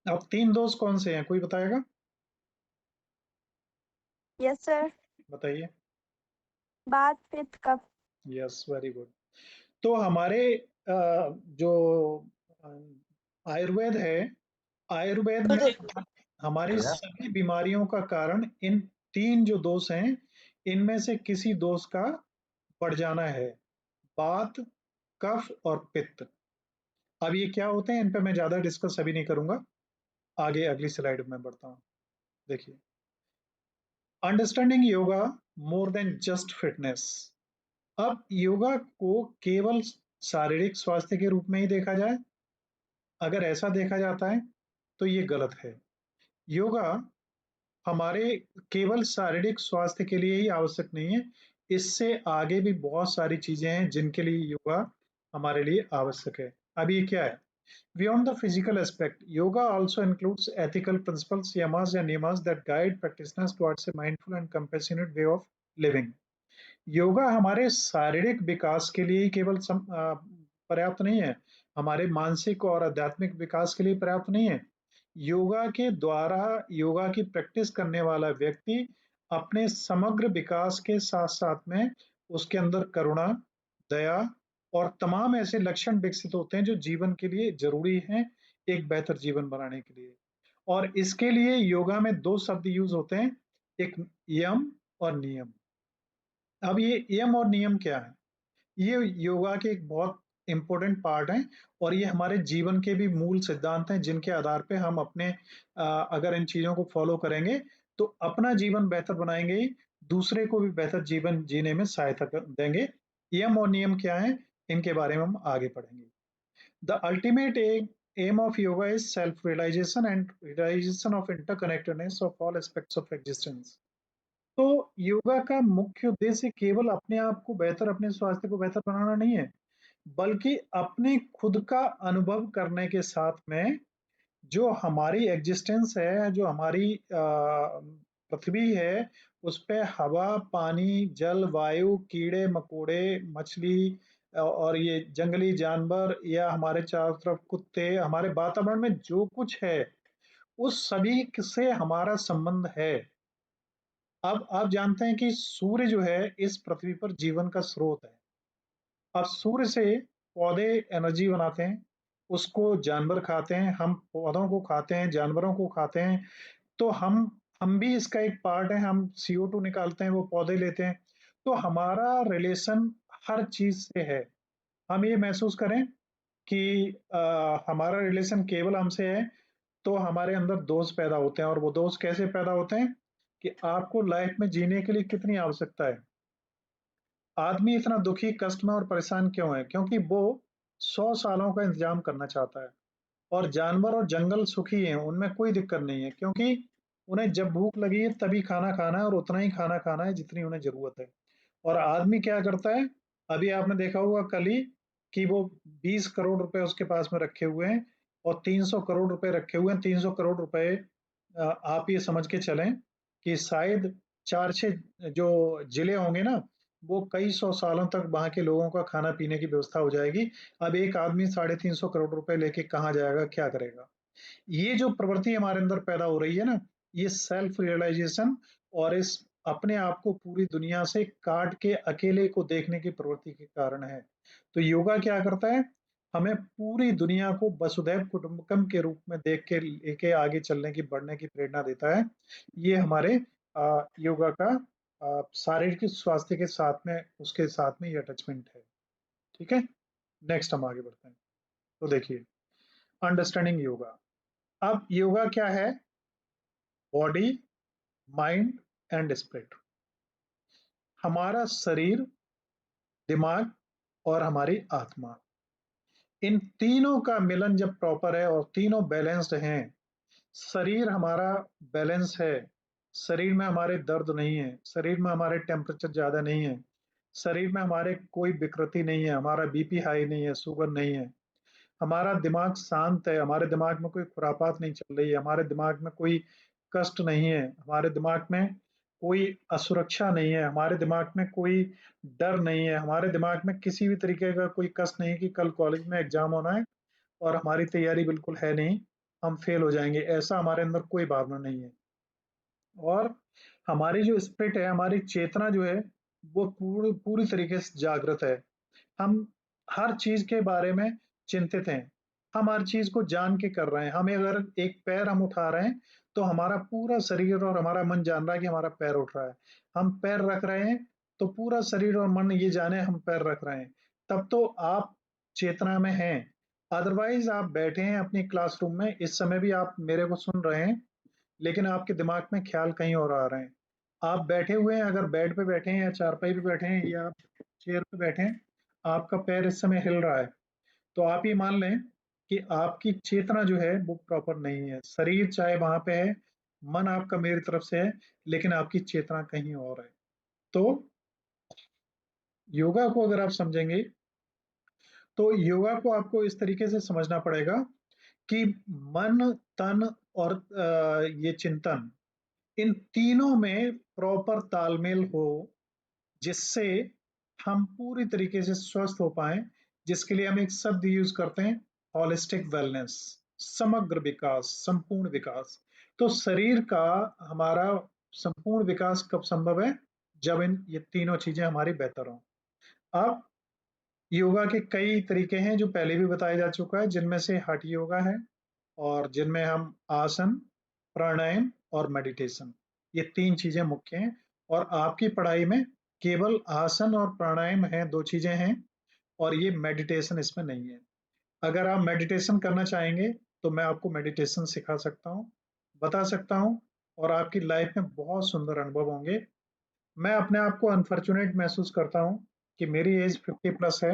Speaker 1: अब 3 दोष कौन से हैं, कोई बताएगा?
Speaker 2: Yes sir.
Speaker 1: बताइए।
Speaker 2: बात पित्त कफ।
Speaker 1: Yes, very good. तो हमारे जो आयुर्वेद है, आयुर्वेद में हमारी सभी बीमारियों का कारण इन 3 जो दोष हैं, इनमें से किसी दोष का बढ़ जाना है, वात, कफ और पित्त। अब ये क्या होते हैं, इन पे मैं ज्यादा डिस्कस अभी नहीं करूंगा, आगे अगली स्लाइड में बढ़ता हूँ। देखिए, understanding yoga more than just fitness. अब योगा को केवल शारीरिक स्वास्थ्य के रूप में ही देखा जाए, अगर ऐसा देखा जाता है तो ये गलत है। योगा हमारे केवल शारीरिक स्वास्थ्य के लिए ही आवश्यक नहीं है, इससे आगे भी बहुत सारी चीजें हैं जिनके लिए योगा हमारे लिए आवश्यक है। अब ये क्या है? Beyond the physical aspect, yoga also includes ethical principles, yamas and niyamas that guide practitioners towards a mindful and compassionate way of living. Yoga हमारे शारीरिक विकास के लिए केवल पर्याप्त नहीं है, हमारे मानसिक और आध्यात्मिक विकास के लिए पर्याप्त नहीं है। योगा के द्वारा योगा की प्रैक्टिस करने वाला व्यक्ति अपने समग्र विकास के साथ साथ में उसके अंदर करुणा, दया और तमाम ऐसे लक्षण विकसित होते हैं जो जीवन के लिए जरूरी हैं एक बेहतर जीवन बनाने के लिए। और इसके लिए योगा में 2 शब्द यूज होते हैं, एक यम और नियम। अब ये यम और नियम क्या है? ये योगा के एक बहुत इंपॉर्टेंट पार्ट हैं और ये हमारे जीवन के भी मूल सिद्धांत हैं जिनके आधार पे हम अपने अगर इन चीजों को फॉलो करेंगे तो अपना जीवन बेहतर बनाएंगे ही, दूसरे को भी बेहतर जीवन जीने में सहायता देंगे। यम और नियम क्या है, इनके बारे में हम आगे पढ़ेंगे। The ultimate aim of yoga is self realisation and realisation of interconnectedness of all aspects of existence. तो योगा का मुख्य उद्देश्य केवल अपने आप को बेहतर, अपने स्वास्थ्य को बेहतर बनाना नहीं है, बल्कि अपने खुद का अनुभव करने के साथ में जो हमारी एग्जिस्टेंस है, जो हमारी पृथ्वी है, उस पे हवा, पानी, जल, वायु, कीड़े मकोड़े, मछली और ये जंगली जानवर या हमारे चारों तरफ कुत्ते, हमारे वातावरण में जो कुछ है उस सभी से हमारा संबंध है। अब आप जानते हैं कि सूर्य जो है इस पृथ्वी पर जीवन का स्रोत है। अब सूर्य से पौधे एनर्जी बनाते हैं, उसको जानवर खाते हैं, हम पौधों को खाते हैं, जानवरों को खाते हैं, तो हम भी इसका एक पार्ट है, हम CO2 निकालते हैं, वो पौधे लेते हैं। तो हमारा रिलेशन हर चीज से है। हम ये महसूस करें कि हमारा रिलेशन केवल हमसे है तो हमारे अंदर दोष पैदा होते हैं, और वो दोष कैसे पैदा होते हैं कि आपको लाइफ में जीने के लिए कितनी आवश्यकता है। आदमी इतना दुखी, कष्ट में और परेशान क्यों है? क्योंकि वो 100 सालों का इंतजाम करना चाहता है, और जानवर और जंगल सुखी हैं, उनमें कोई दिक्कत नहीं है, क्योंकि उन्हें जब भूख लगी है तभी खाना खाना है और उतना ही खाना खाना है जितनी उन्हें जरूरत है। और आदमी क्या करता है? अभी आपने देखा होगा कल ही कि वो 20 करोड़ रुपए उसके पास में रखे हुए हैं और 300 करोड़ रुपए रखे हुए हैं। 300 करोड़ रुपए आप ये समझ के चलें कि शायद 4-6 जो जिले होंगे ना, वो कई 100 सालों तक वहां के लोगों का खाना पीने की व्यवस्था हो जाएगी। अब एक आदमी 350 करोड़ रुपए लेके कहाँ जाएगा, क्या करेगा? ये जो प्रवृत्ति हमारे अंदर पैदा हो रही है ना, ये सेल्फ रियलाइजेशन और इस अपने आप को पूरी दुनिया से काट के अकेले को देखने की प्रवृत्ति के कारण है। तो योगा क्या करता है? हमें पूरी दुनिया को वसुधैव कुटुंबकम के रूप में देख के लेके आगे चलने की, बढ़ने की प्रेरणा देता है। ये हमारे योगा का शारीरिक स्वास्थ्य के साथ में, उसके साथ में ये अटैचमेंट है। ठीक है, नेक्स्ट हम आगे बढ़ते हैं। तो देखिए, अंडरस्टैंडिंग योगा। अब योगा क्या है? Body, mind and spirit. हमारा शरीर, दिमाग और हमारी आत्मा, इन तीनों का मिलन जब प्रॉपर है और तीनों बैलेंस्ड हैं, शरीर हमारा बैलेंस है, शरीर में हमारे दर्द नहीं है, शरीर में हमारे टेम्परेचर ज्यादा नहीं है, शरीर में हमारे कोई विकृति नहीं है, हमारा BP हाई नहीं है, शुगर नहीं है, हमारा दिमाग शांत है, हमारे दिमाग में कोई खुरापात नहीं चल रही है, हमारे दिमाग में कोई कष्ट नहीं है, हमारे दिमाग में कोई असुरक्षा नहीं है, हमारे दिमाग में कोई डर नहीं है, हमारे दिमाग में किसी भी तरीके का कोई कष्ट नहीं कि कल कॉलेज में एग्जाम होना है और हमारी तैयारी बिल्कुल है नहीं, हम फेल हो जाएंगे, ऐसा हमारे अंदर कोई भावना नहीं है। और हमारी जो स्पिरिट है, हमारी चेतना जो है, वो पूरी पूरी तरीके से जागृत है। हम हर चीज के बारे में चिंतित हैं, हम हर चीज को जान के कर रहे हैं। हमें अगर एक पैर हम उठा रहे हैं तो हमारा पूरा शरीर और हमारा मन जान रहा है कि हमारा पैर उठ रहा है। हम पैर रख रहे हैं तो पूरा शरीर और मन ये जाने हम पैर रख रहे हैं, तब तो आप चेतना में हैं। अदरवाइज आप बैठे हैं अपनी क्लासरूम में, इस समय भी आप मेरे को सुन रहे हैं, लेकिन आपके दिमाग में ख्याल कहीं और आ रहे हैं। आप बैठे हुए हैं, अगर बेड पे बैठे हैं या चारपाई पे बैठे हैं या चेयर पे बैठे हैं, आपका पैर इस समय हिल रहा है, तो आप ये मान लें कि आपकी चेतना जो है वो प्रॉपर नहीं है। शरीर चाहे वहां पे है, मन आपका मेरी तरफ से है, लेकिन आपकी चेतना कहीं और है। तो योगा को अगर आप समझेंगे तो योगा को आपको इस तरीके से समझना पड़ेगा कि मन, तन और ये चिंतन, इन तीनों में प्रॉपर तालमेल हो, जिससे हम पूरी तरीके से स्वस्थ हो पाए, जिसके लिए हम एक शब्द यूज करते हैं, हॉलिस्टिक वेलनेस, समग्र विकास, संपूर्ण विकास। तो शरीर का हमारा संपूर्ण विकास कब संभव है? जब ये तीनों चीजें हमारी बेहतर हों। अब योगा के कई तरीके हैं जो पहले भी बताया जा चुका है, जिनमें से हठ योगा है, और जिनमें हम आसन, प्राणायाम और मेडिटेशन, ये तीन चीजें मुख्य हैं। और आपकी पढ़ाई में केवल आसन और प्राणायाम हैं, दो चीजें हैं, और ये मेडिटेशन इसमें नहीं है। अगर आप मेडिटेशन करना चाहेंगे तो मैं आपको मेडिटेशन सिखा सकता हूँ, बता सकता हूँ, और आपकी लाइफ में बहुत सुंदर अनुभव होंगे। मैं अपने आप को अनफॉर्चुनेट महसूस करता हूँ कि मेरी एज 50+ है।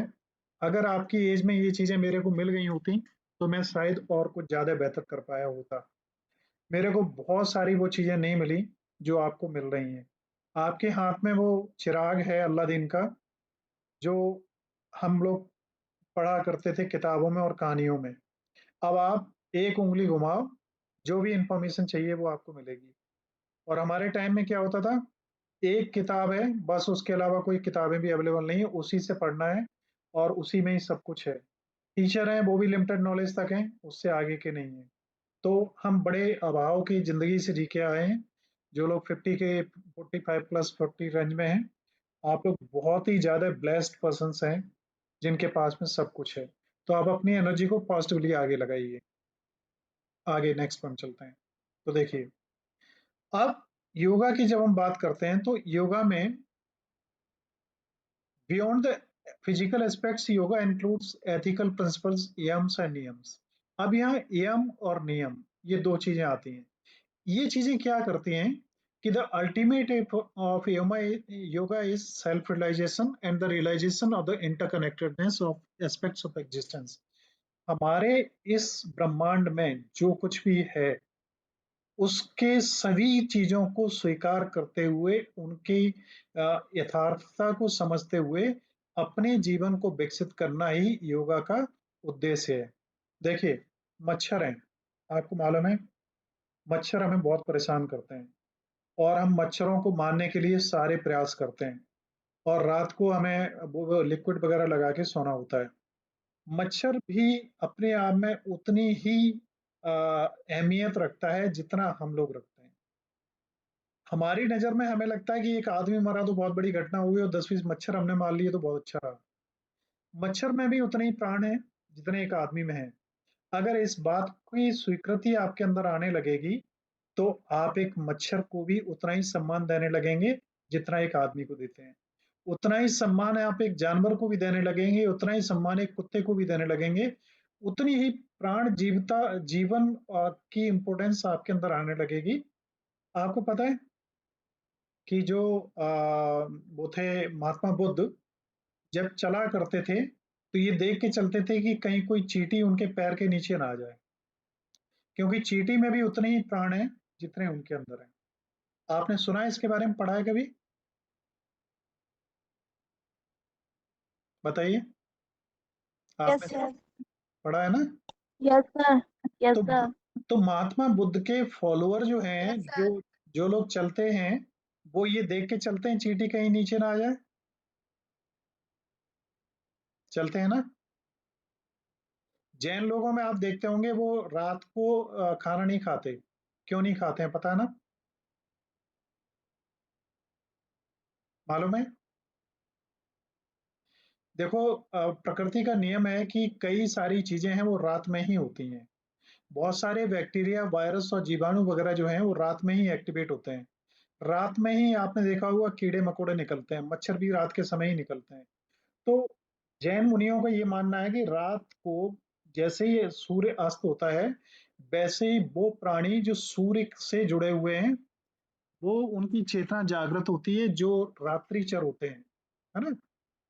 Speaker 1: अगर आपकी एज में ये चीजें मेरे को मिल गई होती तो मैं शायद और कुछ ज्यादा बेहतर कर पाया होता। मेरे को बहुत सारी वो चीजें नहीं मिली जो आपको मिल रही हैं। आपके हाथ में वो चिराग है अल्लादीन का, जो हम लोग पढ़ा करते थे किताबों में और कहानियों में। अब आप एक उंगली घुमाओ, जो भी इंफॉर्मेशन चाहिए वो आपको मिलेगी। और हमारे टाइम में क्या होता था, एक किताब है बस, उसके अलावा कोई किताबें भी अवेलेबल नहीं है, उसी से पढ़ना है और उसी में ही सब कुछ है। टीचर हैं वो भी लिमिटेड नॉलेज तक हैं, उससे आगे के नहीं है। तो हम बड़े अभाव की जिंदगी से जी के आए हैं। जो लोग 50 के 45+40 रेंज में हैं, आप लोग बहुत ही ज्यादा ब्लेस्ड पर्सन हैं जिनके पास में सब कुछ है। तो आप अपनी एनर्जी को पॉजिटिवली आगे लगाइए। आगे नेक्स्ट पॉइंट चलते हैं। तो देखिए, अब योगा की जब हम बात करते हैं तो योगा में beyond the physical aspects, yoga includes ethical principles, yamas and niyamas. अब यहाँ यम और नियम, ये दो चीजें आती हैं। ये चीजें क्या करती हैं कि the ultimate of yoga is self realisation and the realisation of the interconnectedness of aspects of existence. हमारे इस ब्रह्मांड में जो कुछ भी है, उसके सभी चीजों को स्वीकार करते हुए, उनकी यथार्थता को समझते हुए अपने जीवन को विकसित करना ही योगा का उद्देश्य है। देखिए, मच्छर हैं, आपको मालूम है, मच्छर हमें बहुत परेशान करते हैं, और हम मच्छरों को मारने के लिए सारे प्रयास करते हैं, और रात को हमें वो लिक्विड वगैरह लगा के सोना होता है। मच्छर भी अपने आप में उतनी ही अहमियत रखता है जितना हम लोग रखते हैं। हमारी नजर में हमें लगता है कि एक आदमी मरा तो बहुत बड़ी घटना हुई, और 10-20 मच्छर हमने मार लिए तो बहुत अच्छा रहा। मच्छर में भी उतने ही प्राण है जितने एक आदमी में है। अगर इस बात की स्वीकृति आपके अंदर आने लगेगी तो आप एक मच्छर को भी उतना ही सम्मान देने लगेंगे जितना एक आदमी को देते हैं। उतना ही सम्मान आप एक जानवर को भी देने लगेंगे, उतना ही सम्मान एक कुत्ते को भी देने लगेंगे। उतनी ही प्राण जीवता जीवन की इंपोर्टेंस आपके अंदर आने लगेगी। आपको पता है कि जो वो थे महात्मा बुद्ध, जब चला करते थे तो ये देख के चलते थे कि कहीं कोई चींटी उनके पैर के नीचे ना आ जाए, क्योंकि चींटी में भी उतने ही प्राण हैं जितने उनके अंदर हैं। आपने सुना है इसके बारे में, पढ़ा है कभी? बताइए,
Speaker 2: यस
Speaker 1: आपने
Speaker 2: सर।
Speaker 1: पढ़ा है ना?
Speaker 2: Yes sir. यस
Speaker 1: तो
Speaker 2: सर।
Speaker 1: तो महात्मा बुद्ध के फॉलोअर जो हैं,
Speaker 2: यस
Speaker 1: जो
Speaker 2: सर।
Speaker 1: जो लोग चलते हैं, वो ये देख के चलते हैं चींटी कहीं नीचे ना आ जाए, चलते हैं ना? जैन लोगों में आप देखते होंगे वो रात को खाना नहीं खाते। क्यों नहीं खाते हैं, पता है ना? मालूम है? देखो, प्रकृति का नियम है कि कई सारी चीजें हैं वो रात में ही होती हैं। बहुत सारे बैक्टीरिया, वायरस और जीवाणु वगैरह जो हैं वो रात में ही एक्टिवेट होते हैं। रात में ही आपने देखा होगा कीड़े मकोड़े निकलते हैं, मच्छर भी रात के समय ही निकलते हैं। तो जैन मुनियों का ये मानना है कि रात को जैसे ही सूर्य अस्त होता है, वैसे ही वो प्राणी जो सूर्य से जुड़े हुए हैं, वो उनकी चेतना जागृत होती है, जो रात्रिचर होते हैं, है ना?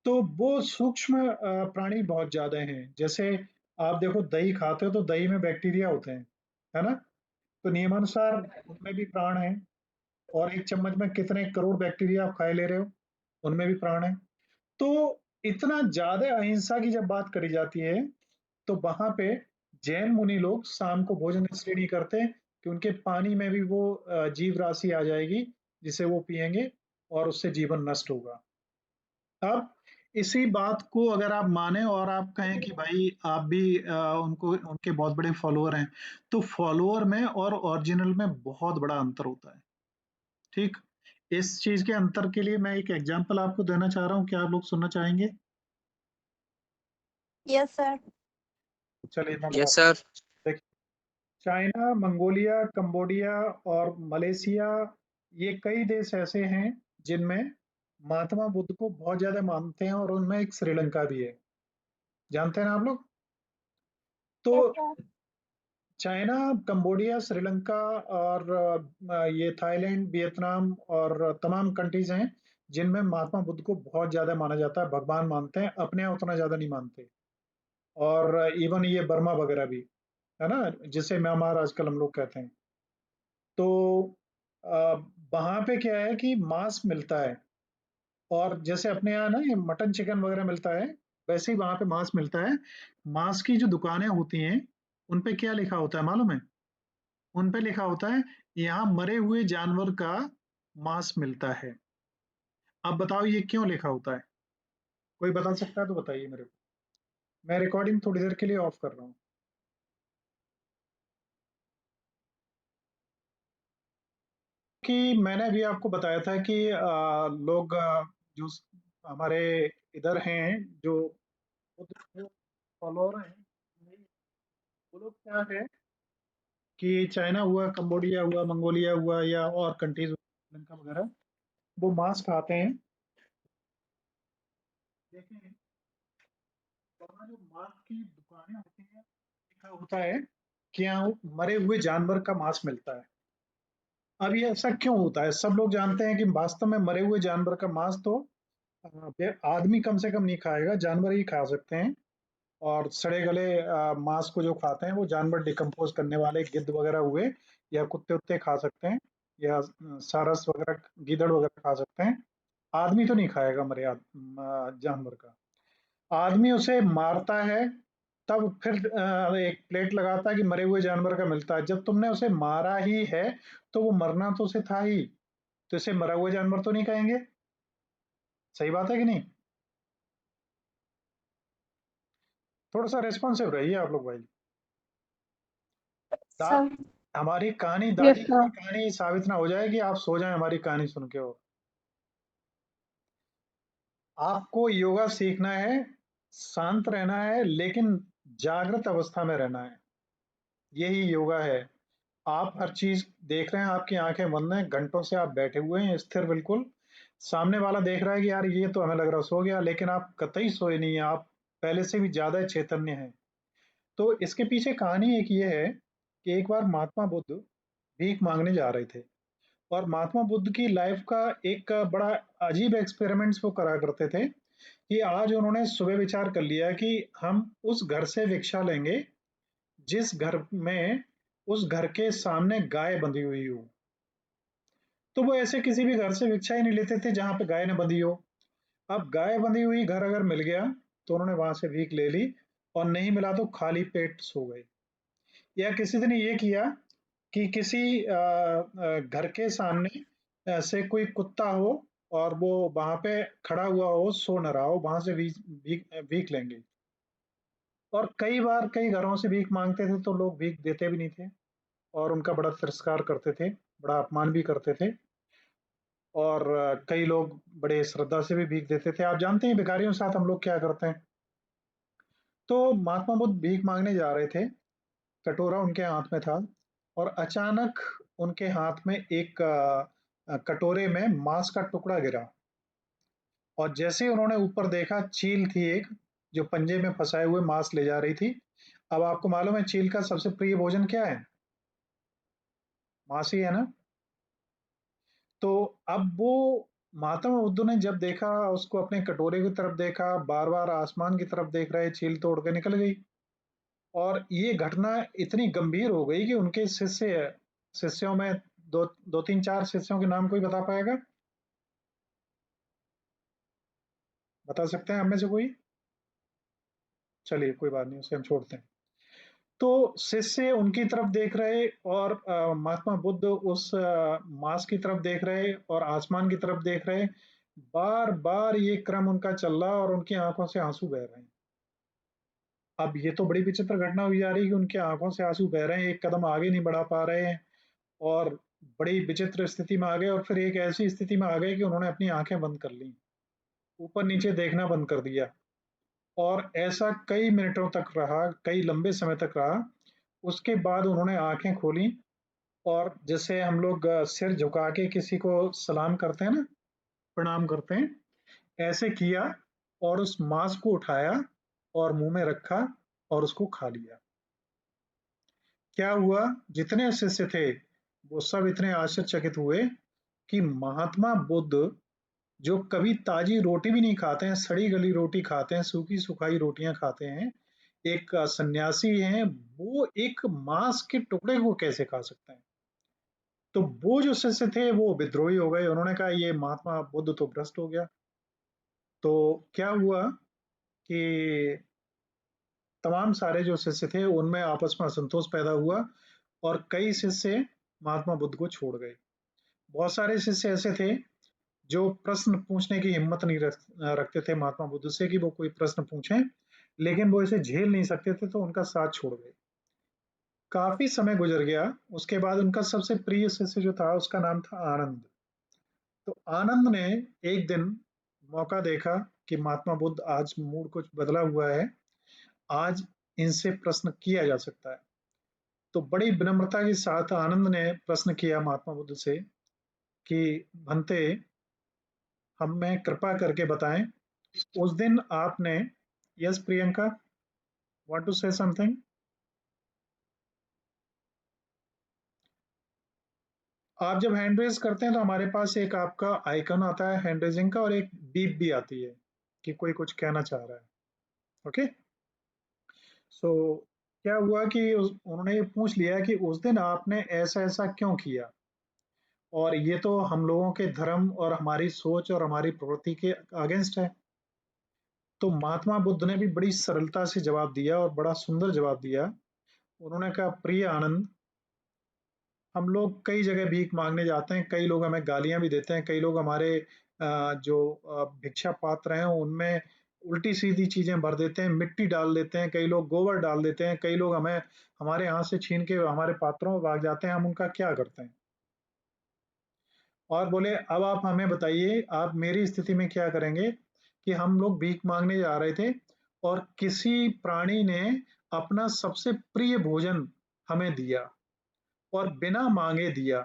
Speaker 1: तो वो सूक्ष्म प्राणी बहुत ज्यादा हैं। जैसे आप देखो दही खाते हो तो दही में बैक्टीरिया होते हैं, है ना? तो नियमानुसार उनमें भी प्राण है। और एक चम्मच में कितने करोड़ बैक्टीरिया आप खाए ले रहे हो, उनमें भी प्राण है। तो इतना ज्यादा अहिंसा की जब बात करी जाती है, तो वहां पे जैन मुनि लोग शाम को भोजन इसलिए नहीं करते कि उनके पानी में भी वो जीव राशि आ जाएगी, जिसे वो पिएंगे और उससे जीवन नष्ट होगा। अब इसी बात को अगर आप माने और आप कहें कि भाई आप भी उनको उनके बहुत बड़े फॉलोअर हैं, तो फॉलोअर में और ओरिजिनल में बहुत बड़ा अंतर होता है। ठीक, इस चीज के अंतर के लिए मैं एक एग्जांपल आपको देना चाह रहा हूँ, क्या आप लोग सुनना चाहेंगे?
Speaker 2: Yes sir.
Speaker 1: चलिए मैं
Speaker 4: यस
Speaker 1: बताता हूँ।
Speaker 4: सर।
Speaker 1: देखिए, चाइना, मंगोलिया, कंबोडिया और मलेशिया, ये कई देश ऐसे हैं जिनमें महात्मा बुद्ध को बहुत ज्यादा मानते हैं, और उनमें एक श्रीलंका भी है। जानते हैं ना आप लोग? तो
Speaker 2: yes sir.
Speaker 1: China, Cambodia, Sri Lanka और ये थाईलैंड, वियतनाम और तमाम कंट्रीज हैं जिनमें महात्मा बुद्ध को बहुत ज्यादा माना जाता है, भगवान मानते हैं, अपने यहाँ उतना ज्यादा नहीं मानते। और इवन ये बर्मा वगैरह भी, है ना, जिसे म्यांमार आजकल हम लोग कहते हैं। तो वहां पे क्या है कि मांस मिलता है, और जैसे अपने यहाँ ना ये मटन चिकन वगैरह मिलता है, वैसे ही वहां पे मांस मिलता है। मांस की जो दुकानें होती हैं, उन पे क्या लिखा होता है मालूम है? उन पे लिखा होता है यहाँ मरे हुए जानवर का मांस मिलता है। अब बताओ ये क्यों लिखा होता है? कोई बता सकता है तो बताइए मेरे को। मैं रिकॉर्डिंग थोड़ी देर के लिए ऑफ कर रहा हूँ। कि मैंने अभी आपको बताया था कि लोग जो हमारे इधर हैं, जो फॉलोअर हैं, वो लोग क्या है कि चाइना हुआ, कंबोडिया हुआ, मंगोलिया हुआ, या और कंट्रीज, श्रीलंका वगैरह, वो मांस खाते हैं। देखें, वहाँ जो मांस की दुकानें होती हैं, लिखा होता है कि यहाँ मरे हुए जानवर का मांस मिलता है। अब ये ऐसा क्यों होता है? सब लोग जानते हैं कि वास्तव में मरे हुए जानवर का मांस तो आदमी कम से कम नहीं खाएगा, जानवर ही खा सकते हैं। और सड़े गले मांस को जो खाते हैं वो जानवर डिकम्पोज करने वाले गिद्ध वगैरह हुए, या कुत्ते उत्ते खा सकते हैं, या सारस वगैरह, गीदड़ वगैरह खा सकते हैं। आदमी तो नहीं खाएगा मरे जानवर का। आदमी उसे मारता है, तब फिर एक प्लेट लगाता है कि मरे हुए जानवर का मिलता है। जब तुमने उसे मारा ही है, तो वो मरना तो उसे था ही, तो इसे मरा हुआ जानवर तो नहीं कहेंगे। सही बात है कि नहीं? थोड़ा सा रेस्पॉन्सिव रहिए आप लोग भाई।
Speaker 2: सर।
Speaker 1: हमारी कहानी,
Speaker 2: यस
Speaker 1: दादी की
Speaker 2: सर।
Speaker 1: कहानी साबित ना हो जाए कि आप सो जाएं हमारी कहानी सुन के। और आपको योगा सीखना है, शांत रहना है, लेकिन जागृत अवस्था में रहना है। यही योगा है। आप हर चीज देख रहे हैं, आपकी आंखें बंद हैं, घंटों से आप बैठे हुए हैं स्थिर बिल्कुल। सामने वाला देख रहा है कि यार ये तो हमें लग रहा है सो गया, लेकिन आप कतई सोए नहीं है, आप पहले से भी ज्यादा चैतन्य हैं। तो इसके पीछे कहानी एक ये है कि एक बार महात्मा बुद्ध भीख मांगने जा रहे थे। और महात्मा बुद्ध की लाइफ का एक बड़ा अजीब एक्सपेरिमेंट्स वो करा करते थे कि आज उन्होंने सुबह विचार कर लिया कि हम उस घर से भिक्षा लेंगे जिस घर में उस घर के सामने गाय बंधी हुई हो। तो वो ऐसे किसी भी घर से भिक्षा ही नहीं लेते थे जहां पे गाय न बंधी हो। अब गाय बंधी हुई घर अगर मिल गया तो उन्होंने वहां से भीख ले ली, और नहीं मिला तो खाली पेट सो गए। या किसी दिन ये किया कि किसी घर के सामने ऐसे कोई कुत्ता हो, और वो वहां पे खड़ा हुआ हो, सो न रहा हो, वहां से भीख भीख भीख लेंगे। और कई बार कई घरों से भीख मांगते थे तो लोग भीख देते भी नहीं थे, और उनका बड़ा तिरस्कार करते थे, बड़ा अपमान भी करते थे। और कई लोग बड़े श्रद्धा से भी भीख देते थे। आप जानते हैं भिखारियों के साथ हम लोग क्या करते हैं। तो महात्मा बुद्ध भीख मांगने जा रहे थे, कटोरा उनके हाथ में था और अचानक उनके हाथ में एक कटोरे में मांस का टुकड़ा गिरा और जैसे ही उन्होंने ऊपर देखा, चील थी एक जो पंजे में फंसाए हुए मांस ले जा रही थी। अब आपको मालूम है चील का सबसे प्रिय भोजन क्या है? मांस ही है ना। तो अब वो महात्मा बुद्ध ने जब देखा, उसको अपने कटोरे की तरफ देखा, बार बार आसमान की तरफ देख रहे, चील तोड़ के निकल गई। और ये घटना इतनी गंभीर हो गई कि उनके शिष्यों में दो तीन चार शिष्यों के नाम कोई बता पाएगा? बता सकते हैं हम में से कोई? चलिए कोई बात नहीं, उसे हम छोड़ते हैं। तो शिष्य उनकी तरफ देख रहे और महात्मा बुद्ध उस मांस की तरफ देख रहे और आसमान की तरफ देख रहे। बार बार ये क्रम उनका चल रहा और उनकी आंखों से आंसू बह रहे हैं। अब ये तो बड़ी विचित्र घटना हुई जा रही है कि उनकी आंखों से आंसू बह रहे हैं, एक कदम आगे नहीं बढ़ा पा रहे हैं और बड़ी विचित्र स्थिति में आ गए। और फिर एक ऐसी स्थिति में आ गए कि उन्होंने अपनी आंखें बंद कर ली, ऊपर नीचे देखना बंद कर दिया। और ऐसा कई मिनटों तक रहा, कई लंबे समय तक रहा। उसके बाद उन्होंने आंखें खोली और जैसे हम लोग सिर झुका के किसी को सलाम करते हैं ना, प्रणाम करते हैं, ऐसे किया और उस मांस को उठाया और मुंह में रखा और उसको खा लिया। क्या हुआ, जितने शिष्य थे वो सब इतने आश्चर्यचकित हुए कि महात्मा बुद्ध जो कभी ताजी रोटी भी नहीं खाते हैं, सड़ी गली रोटी खाते हैं, सूखी सुखाई रोटियां खाते हैं, एक सन्यासी हैं, वो एक मांस के टुकड़े को कैसे खा सकते हैं? तो वो जो शिष्य थे वो विद्रोही हो गए, उन्होंने कहा ये महात्मा बुद्ध तो भ्रष्ट हो गया। तो क्या हुआ कि तमाम सारे जो शिष्य थे उनमें आपस में असंतोष पैदा हुआ और कई शिष्य महात्मा बुद्ध को छोड़ गए। बहुत सारे शिष्य ऐसे थे जो प्रश्न पूछने की हिम्मत नहीं रखते थे महात्मा बुद्ध से कि वो कोई प्रश्न पूछें, लेकिन वो इसे झेल नहीं सकते थे तो उनका साथ छोड़ गए। काफी समय गुजर गया, उसके बाद उनका सबसे प्रिय शिष्य जो था उसका नाम था आनंद। तो आनंद ने एक दिन मौका देखा कि महात्मा बुद्ध आज मूड कुछ बदला हुआ है, आज इनसे प्रश्न किया जा सकता है। तो बड़ी विनम्रता के साथ आनंद ने प्रश्न किया महात्मा बुद्ध से कि भंते, हमें कृपा करके बताएं, उस दिन आपने, yes Priyanka, want to say something? आप जब हैंड रेज करते हैं तो हमारे पास एक आपका आइकन आता है हैंड रेजिंग का और एक बीप भी आती है कि कोई कुछ कहना चाह रहा है। ओके, सो क्या हुआ कि उन्होंने ये पूछ लिया कि उस दिन आपने ऐसा ऐसा क्यों किया, और ये तो हम लोगों के धर्म और हमारी सोच और हमारी प्रवृत्ति के अगेंस्ट है। तो महात्मा बुद्ध ने भी बड़ी सरलता से जवाब दिया और बड़ा सुंदर जवाब दिया। उन्होंने कहा, प्रिय आनंद, हम लोग कई जगह भीख मांगने जाते हैं, कई लोग हमें गालियां भी देते हैं, कई लोग हमारे जो भिक्षा पात्र हैं उनमें उल्टी सीधी चीजें भर देते हैं, मिट्टी डाल देते हैं, कई लोग गोबर डाल देते हैं, कई लोग हमें हमारे हाथ से छीन के हमारे पात्रों में भाग जाते हैं, हम उनका क्या करते हैं? और बोले, अब आप हमें बताइए, आप मेरी स्थिति में क्या करेंगे कि हम लोग भीख मांगने जा रहे थे और किसी प्राणी ने अपना सबसे प्रिय भोजन हमें दिया और बिना मांगे दिया।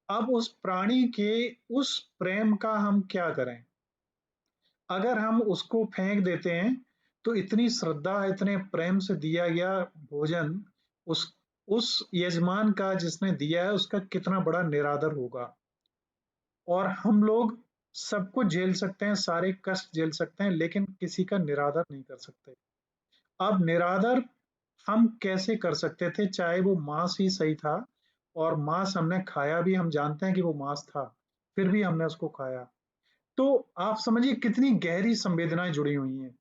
Speaker 1: अब उस प्राणी के उस प्रेम का हम क्या करें? अगर हम उसको फेंक देते हैं तो इतनी श्रद्धा, इतने प्रेम से दिया गया भोजन उस यजमान का जिसने दिया है उसका कितना बड़ा निरादर होगा। और हम लोग सब कुछ झेल सकते हैं, सारे कष्ट झेल सकते हैं, लेकिन किसी का निरादर नहीं कर सकते। अब निरादर हम कैसे कर सकते थे, चाहे वो मांस ही सही था, और मांस हमने खाया भी, हम जानते हैं कि वो मांस था, फिर भी हमने उसको खाया। तो आप समझिए कितनी गहरी संवेदनाएं जुड़ी हुई हैं।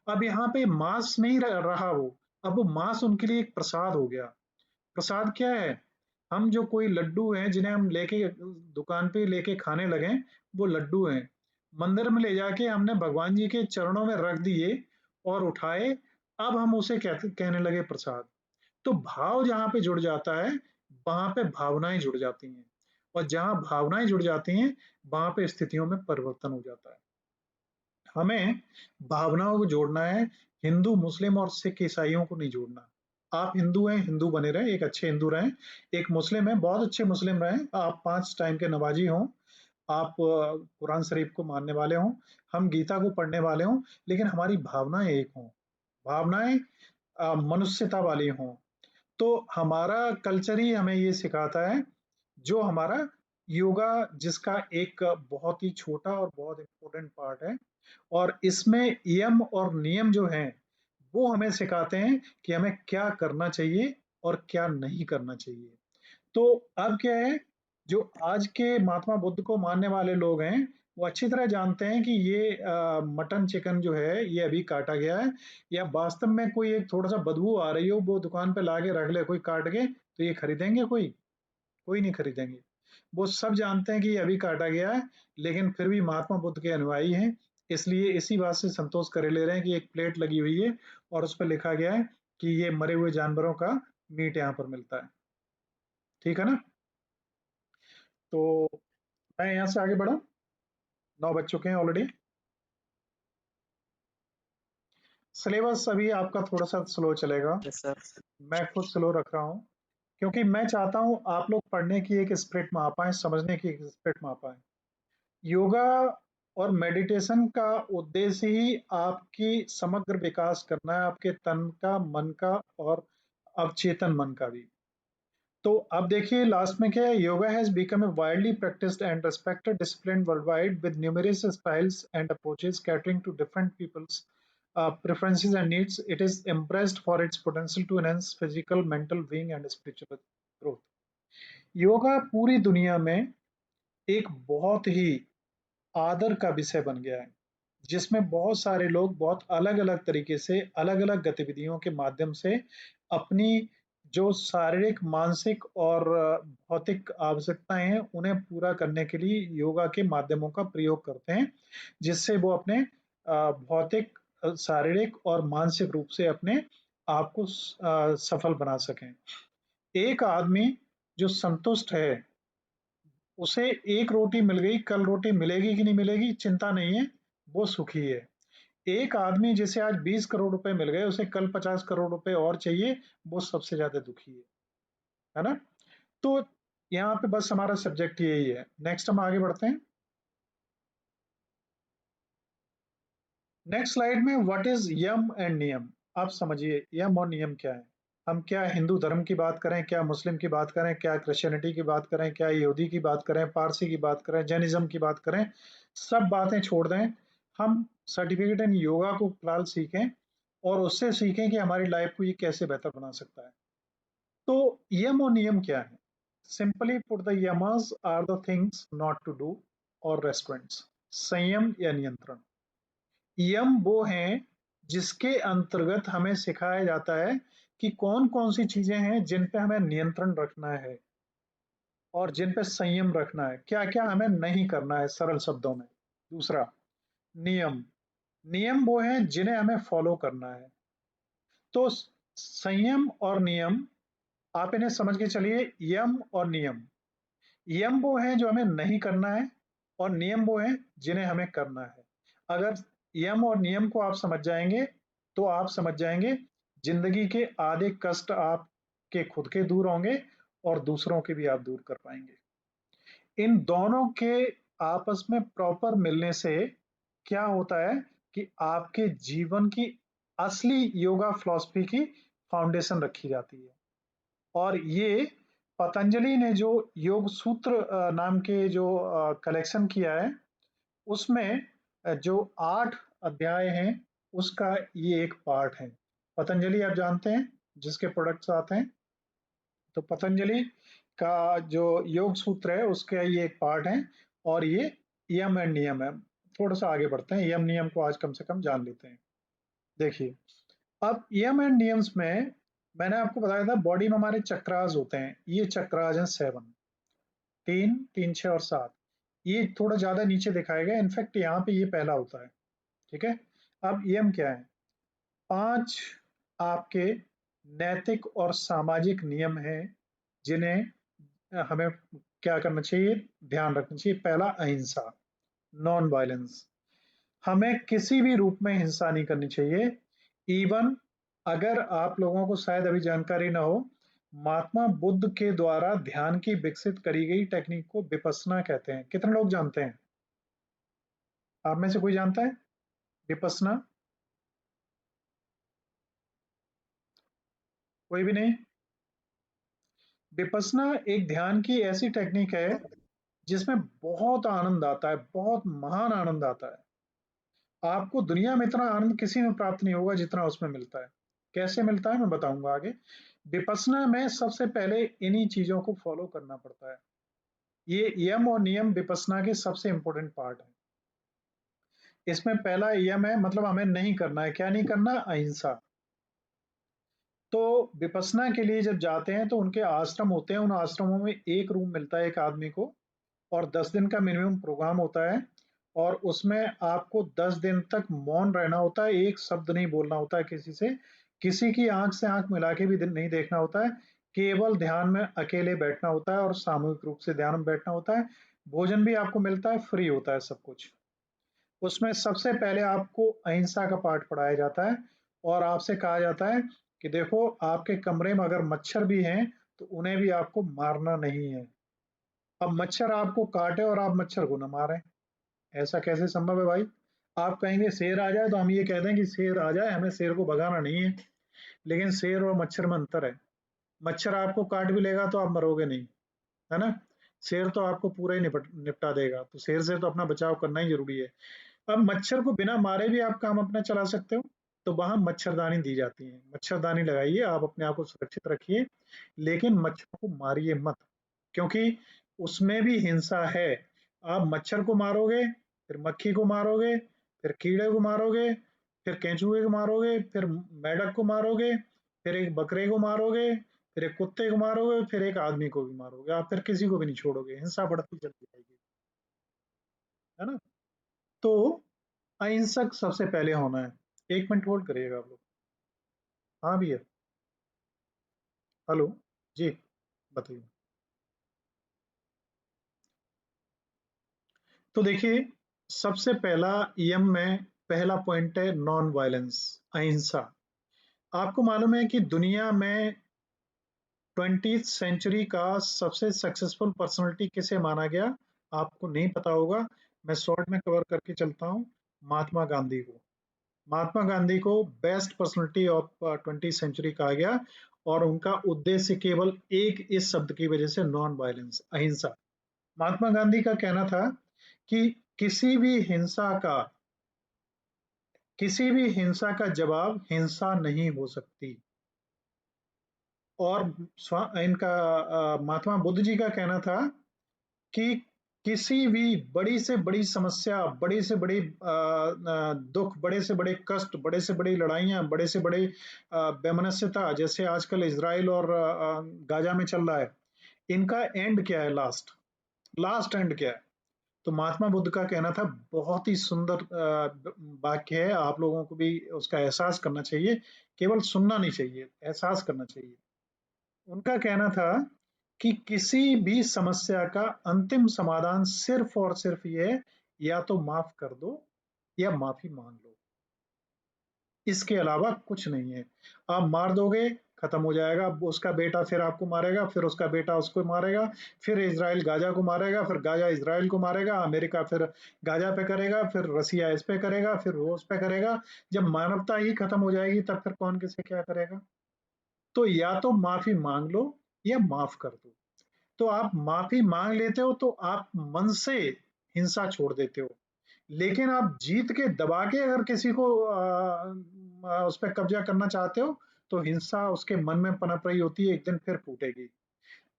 Speaker 1: अब यहाँ पे मांस नहीं रहा वो, अब वो मांस उनके लिए एक प्रसाद हो गया। प्रसाद क्या है? हम जो कोई लड्डू हैं जिन्हें हम लेके दुकान पे लेके खाने लगे, वो लड्डू हैं, मंदिर में ले जाके हमने भगवान जी के चरणों में रख दिए और उठाए, अब हम उसे कहने लगे प्रसाद। तो भाव जहाँ पे जुड़ जाता है वहां पे भावनाएं जुड़ जाती हैं, और जहां भावनाएं जुड़ जाती हैं वहां पे स्थितियों में परिवर्तन हो जाता है। हमें भावनाओं को जोड़ना है, हिंदू मुस्लिम और सिख ईसाइयों को नहीं जोड़ना। आप हिंदू हैं, हिंदू बने रहें, एक अच्छे हिंदू रहें। एक मुस्लिम है, बहुत अच्छे मुस्लिम रहें। आप 5 टाइम के नमाजी हों, आप कुरान शरीफ को मानने वाले हों, हम गीता को पढ़ने वाले हों, लेकिन हमारी भावनाएं एक हों, भावनाएं मनुष्यता वाली हों। तो हमारा कल्चर ही हमें ये सिखाता है, जो हमारा योगा, जिसका एक बहुत ही छोटा और बहुत इम्पोर्टेंट पार्ट है, और इसमें यम और नियम जो हैं, वो हमें सिखाते हैं कि हमें क्या करना चाहिए और क्या नहीं करना चाहिए। तो अब क्या है, जो आज के महात्मा बुद्ध को मानने वाले लोग हैं, वो अच्छी तरह जानते हैं कि ये मटन चिकन जो है ये अभी काटा गया है, या वास्तव में कोई एक थोड़ा सा बदबू आ रही हो, वो दुकान पे लाके रख ले कोई काट के, तो ये खरीदेंगे? कोई नहीं खरीदेंगे। वो सब जानते हैं कि ये अभी काटा गया है, लेकिन फिर भी महात्मा बुद्ध के अनुयायी हैं, इसलिए इसी बात से संतोष करे ले रहे हैं कि एक प्लेट लगी हुई है और उस पर लिखा गया है कि ये मरे हुए जानवरों का मीट यहाँ पर मिलता है। ठीक है ना? तो मैं यहाँ से आगे बढ़ा, 9 बज चुके हैं ऑलरेडी। सिलेबस अभी आपका थोड़ा सा स्लो चलेगा,
Speaker 4: यस सर।
Speaker 1: मैं खुद स्लो रख रहा हूँ, क्योंकि मैं चाहता हूँ आप लोग पढ़ने की एक स्पिरिट में आ पाए, समझने की एक स्पिरिट में आ पाए। योगा और मेडिटेशन का उद्देश्य ही आपकी समग्र विकास करना है, आपके तन का, मन का और अवचेतन मन का भी। तो अब देखिए लास्ट में क्या है, yoga has become a widely practised and respected discipline worldwide with numerous styles and approaches catering to different peoples preferences and needs. It is embraced for its potential to enhance physical, mental being and spiritual growth. Yoga पूरी दुनिया में एक बहुत ही आदर का विषय बन गया है, जिसमें बहुत सारे लोग बहुत अलग अलग तरीके से, अलग अलग गतिविधियों के माध्यम से अपनी जो शारीरिक, मानसिक और भौतिक आवश्यकताएं हैं, उन्हें पूरा करने के लिए योगा के माध्यमों का प्रयोग करते हैं, जिससे वो अपने भौतिक, शारीरिक और मानसिक रूप से अपने आप को सफल बना सकें। एक आदमी जो संतुष्ट है, उसे एक रोटी मिल गई, कल रोटी मिलेगी कि नहीं मिलेगी चिंता नहीं है, वो सुखी है। एक आदमी जिसे आज 20 करोड़ रुपए मिल गए, उसे कल 50 करोड़ रुपए और चाहिए, वो सबसे ज्यादा दुखी है ना? तो यहाँ पे बस हमारा सब्जेक्ट यही है। नेक्स्ट हम आगे बढ़ते हैं। नेक्स्ट स्लाइड में व्हाट इज यम एंड नियम। आप समझिए यम और नियम क्या है। हम क्या हिंदू धर्म की बात करें, क्या मुस्लिम की बात करें, क्या क्रिश्चियनिटी की बात करें, क्या यहूदी की बात करें, पारसी की बात करें, जैनिज्म की बात करें, सब बातें छोड़ दें। हम सर्टिफिकेट इन योगा को फिलहाल सीखें और उससे सीखें कि हमारी लाइफ को ये कैसे बेहतर बना सकता है। तो यम और नियम क्या है? Simply put the yamas are the things not to do और रेस्ट्रेंट्स। संयम या नियंत्रण। यम वो हैं जिसके अंतर्गत हमें सिखाया जाता है कि कौन कौन सी चीजें हैं जिन पे हमें नियंत्रण रखना है और जिन पे संयम रखना है, क्या क्या हमें नहीं करना है, सरल शब्दों में। दूसरा, नियम। नियम वो हैं जिन्हें हमें फॉलो करना है। तो संयम और नियम, आप इन्हें समझ के चलिए, यम और नियम। यम वो हैं जो हमें नहीं करना है और नियम वो हैं जिन्हें हमें करना है। अगर यम और नियम को आप समझ जाएंगे तो आप समझ जाएंगे जिंदगी के आधे कष्ट आपके खुद के दूर होंगे और दूसरों के भी आप दूर कर पाएंगे। इन दोनों के आपस में प्रॉपर मिलने से क्या होता है कि आपके जीवन की असली योगा फिलॉसफी की फाउंडेशन रखी जाती है। और ये पतंजलि ने जो योग सूत्र नाम के जो कलेक्शन किया है, उसमें जो 8 अध्याय हैं, उसका ये एक पार्ट है। पतंजलि आप जानते हैं जिसके प्रोडक्ट्स आते हैं, तो पतंजलि का जो योग सूत्र है उसका ये एक पार्ट है, और ये यम एंड नियम है। थोड़ा सा आगे बढ़ते हैं, यम नियम को आज कम से कम जान लेते हैं। देखिए, अब यम एंड नियम्स में मैंने आपको बताया था बॉडी में हमारे चक्रास होते हैं। ये चक्रास हैं 7, 3, 3, 6 और 7। ये थोड़ा ज्यादा नीचे दिखाया गया, इनफैक्ट यहाँ पे ये पहला होता है। ठीक है, अब यम क्या है? 5 आपके नैतिक और सामाजिक नियम हैं जिन्हें हमें क्या करना चाहिए, ध्यान रखना चाहिए। पहला, अहिंसा, नॉन वायलेंस। हमें किसी भी रूप में हिंसा नहीं करनी चाहिए। इवन अगर आप लोगों को शायद अभी जानकारी ना हो, महात्मा बुद्ध के द्वारा ध्यान की विकसित करी गई टेक्निक को विपश्यना कहते हैं। कितने लोग जानते हैं? आप में से कोई जानता है विपश्यना? कोई भी नहीं? विपश्यना एक ध्यान की ऐसी टेक्निक है जिसमें बहुत आनंद आता है, बहुत महान आनंद आता है। आपको दुनिया में इतना आनंद किसी में प्राप्त नहीं होगा जितना उसमें मिलता है। कैसे मिलता है मैं बताऊंगा आगे। विपश्यना में सबसे पहले इन्हीं चीजों को फॉलो करना पड़ता है। ये यम और नियम विपश्यना के सबसे इंपॉर्टेंट पार्ट है। इसमें पहला यम है, मतलब हमें नहीं करना है। क्या नहीं करना? अहिंसा। तो विपश्यना के लिए जब जाते हैं तो उनके आश्रम होते हैं, उन आश्रमों में एक रूम मिलता है एक आदमी को, और 10 दिन का मिनिमम प्रोग्राम होता है, और उसमें आपको 10 दिन तक मौन रहना होता है, एक शब्द नहीं बोलना होता है किसी से, किसी की आंख से आंख मिला के भी नहीं देखना होता है, केवल ध्यान में अकेले बैठना होता है और सामूहिक रूप से ध्यान में बैठना होता है। भोजन भी आपको मिलता है, फ्री होता है सब कुछ। उसमें सबसे पहले आपको अहिंसा का पाठ पढ़ाया जाता है और आपसे कहा जाता है कि देखो, आपके कमरे में अगर मच्छर भी हैं तो उन्हें भी आपको मारना नहीं है। अब मच्छर आपको काटे और आप मच्छर को न मारें, ऐसा कैसे संभव है भाई? आप कहेंगे शेर आ जाए तो हम ये कह दें कि शेर आ जाए, हमें शेर को भगाना नहीं है। लेकिन शेर और मच्छर में अंतर है। मच्छर आपको काट भी लेगा तो आप मरोगे नहीं, है ना? शेर तो आपको पूरा ही निपटा देगा, तो शेर से तो अपना बचाव करना ही जरूरी है। अब मच्छर को बिना मारे भी आप काम अपना चला सकते हो, तो वहां मच्छरदानी दी जाती है। मच्छरदानी लगाइए, आप अपने आप को सुरक्षित रखिए, लेकिन मच्छर को मारिए मत, क्योंकि उसमें भी हिंसा है। आप मच्छर को मारोगे, फिर मक्खी को मारोगे, फिर कीड़े को मारोगे, फिर केंचुए को मारोगे, फिर मेढक को मारोगे, फिर एक बकरे को मारोगे, फिर एक कुत्ते को मारोगे, फिर एक आदमी को भी मारोगे। आप फिर किसी को भी नहीं छोड़ोगे, हिंसा बढ़ती चली जाएगी, है ना? तो अहिंसक सबसे पहले होना है। 1 मिनट होल्ड करिएगा आप लोग। हाँ भैया, हेलो जी, बताइए। तो देखिए, सबसे पहला यम में पहला पॉइंट है नॉन वायलेंस, अहिंसा। आपको मालूम है कि दुनिया में 20th सेंचुरी का सबसे सक्सेसफुल पर्सनालिटी किसे माना गया? आपको नहीं पता होगा, मैं शॉर्ट में कवर करके चलता हूँ। महात्मा गांधी को। महात्मा गांधी को best personality of 20th century कहा गया, और उनका उद्देश्य केवल एक इस शब्द की वजह से, नॉन वायलेंस, अहिंसा। महात्मा गांधी का कहना था कि किसी भी हिंसा का जवाब हिंसा नहीं हो सकती। और इनका महात्मा बुद्ध जी का कहना था कि किसी भी बड़ी से बड़ी समस्या, बड़ी से बड़ी दुख, बड़े से बड़े कष्ट, बड़े से बड़ी लड़ाइयां, बड़े से बड़े वैमनस्यता, जैसे आजकल इसराइल और गाजा में चल रहा है, इनका एंड क्या है? लास्ट लास्ट एंड क्या है? तो महात्मा बुद्ध का कहना था, बहुत ही सुंदर वाक्य है, आप लोगों को भी उसका एहसास करना चाहिए, केवल सुनना नहीं चाहिए, एहसास करना चाहिए। उनका कहना था कि किसी भी समस्या का अंतिम समाधान सिर्फ और सिर्फ ये है, या तो माफ कर दो या माफी मांग लो, इसके अलावा कुछ नहीं है। आप मार दोगे, खत्म हो जाएगा। उसका बेटा फिर आपको मारेगा, फिर उसका बेटा उसको मारेगा, फिर इजराइल गाजा को मारेगा, फिर गाजा इजराइल को मारेगा, अमेरिका फिर गाजा पे करेगा, फिर रसिया इस पे करेगा, फिर रूस पे करेगा। जब मानवता ही खत्म हो जाएगी तब फिर कौन किसे क्या करेगा? तो या तो माफी मांग लो या माफ कर दो। तो आप माफी मांग लेते हो तो आप मन से हिंसा छोड़ देते हो, लेकिन आप जीत के दबा के अगर किसी को उस पर कब्जा करना चाहते हो तो हिंसा उसके मन में पनप रही होती है, एक दिन फिर फूटेगी।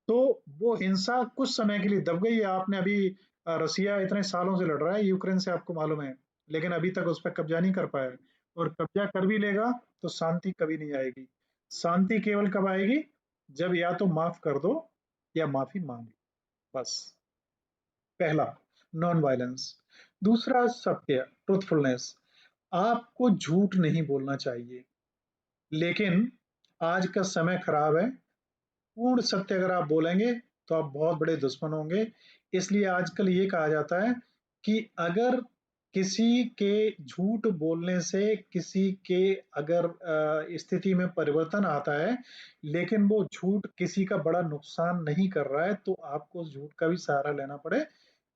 Speaker 1: तो वो हिंसा कुछ समय के लिए दब गई है। आपने अभी रसिया इतने सालों से लड़ रहा है यूक्रेन से, आपको मालूम है, लेकिन अभी तक उस पर कब्जा नहीं कर पाया है। और कब्जा कर भी लेगा तो शांति कभी नहीं आएगी। शांति केवल कब आएगी? जब या तो माफ कर दो या माफी मांग लो, बस। पहला, नॉन वायलेंस। दूसरा, सत्य, ट्रूथफुलनेस। आपको झूठ नहीं बोलना चाहिए, लेकिन आज का समय खराब है। पूर्ण सत्य अगर आप बोलेंगे तो आप बहुत बड़े दुश्मन होंगे। इसलिए आजकल ये कहा जाता है कि अगर किसी के झूठ बोलने से किसी के अगर स्थिति में परिवर्तन आता है, लेकिन वो झूठ किसी का बड़ा नुकसान नहीं कर रहा है, तो आपको उस झूठ का भी सहारा लेना पड़े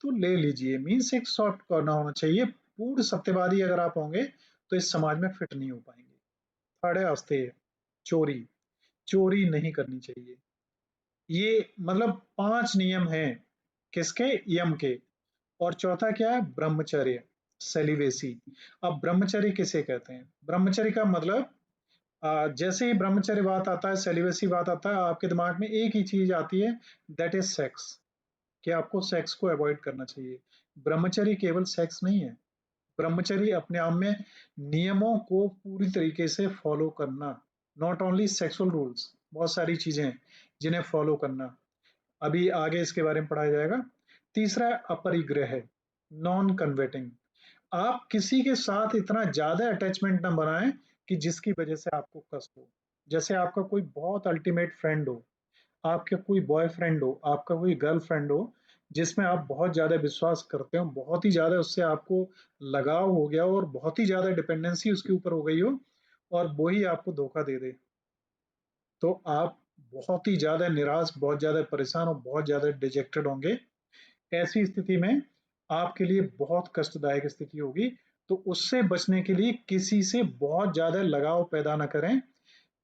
Speaker 1: तो ले लीजिए। मीन्स एक शॉर्ट करना होना चाहिए। पूर्ण सत्यवादी अगर आप होंगे तो इस समाज में फिट नहीं हो पाएंगे। थर्ड है अस्तेय, चोरी। चोरी नहीं करनी चाहिए। ये मतलब 5 नियम हैं किसके? यम के। और चौथा क्या है? ब्रह्मचर्य, सेलिवेसी। अब ब्रह्मचर्य किसे कहते हैं? ब्रह्मचर्य का मतलब जैसे ही ब्रह्मचर्य बात आता है, सेलिवेसी बात आता है, आपके दिमाग में एक ही चीज आती है, दैट इज सेक्स, कि आपको सेक्स को अवॉइड करना चाहिए। ब्रह्मचर्य केवल सेक्स नहीं है। ब्रह्मचर्य अपने आप में नियमों को पूरी तरीके से फॉलो करना, नॉट ओनली सेक्सुअल रूल्स, बहुत सारी चीजें हैं जिन्हें फॉलो करना। अभी आगे इसके बारे में पढ़ाया जाएगा। तीसरा है अपरिग्रह, नॉन कन्वर्टिंग। आप किसी के साथ इतना ज्यादा अटैचमेंट ना बनाएं कि जिसकी वजह से आपको कष्ट हो। जैसे आपका कोई बहुत अल्टीमेट फ्रेंड हो, आपका कोई बॉयफ्रेंड हो, आपका कोई गर्लफ्रेंड हो, जिसमें आप बहुत ज्यादा विश्वास करते हो, बहुत ही ज्यादा उससे आपको लगाव हो गया और बहुत ही ज्यादा डिपेंडेंसी उसके ऊपर हो गई हो, और वो ही आपको धोखा दे दे, तो आप बहुत ही ज्यादा निराश, बहुत ज्यादा परेशान और बहुत ज्यादा डिजेक्टेड होंगे। ऐसी स्थिति में आपके लिए बहुत कष्टदायक स्थिति होगी। तो उससे बचने के लिए किसी से बहुत ज्यादा लगाव पैदा ना करें।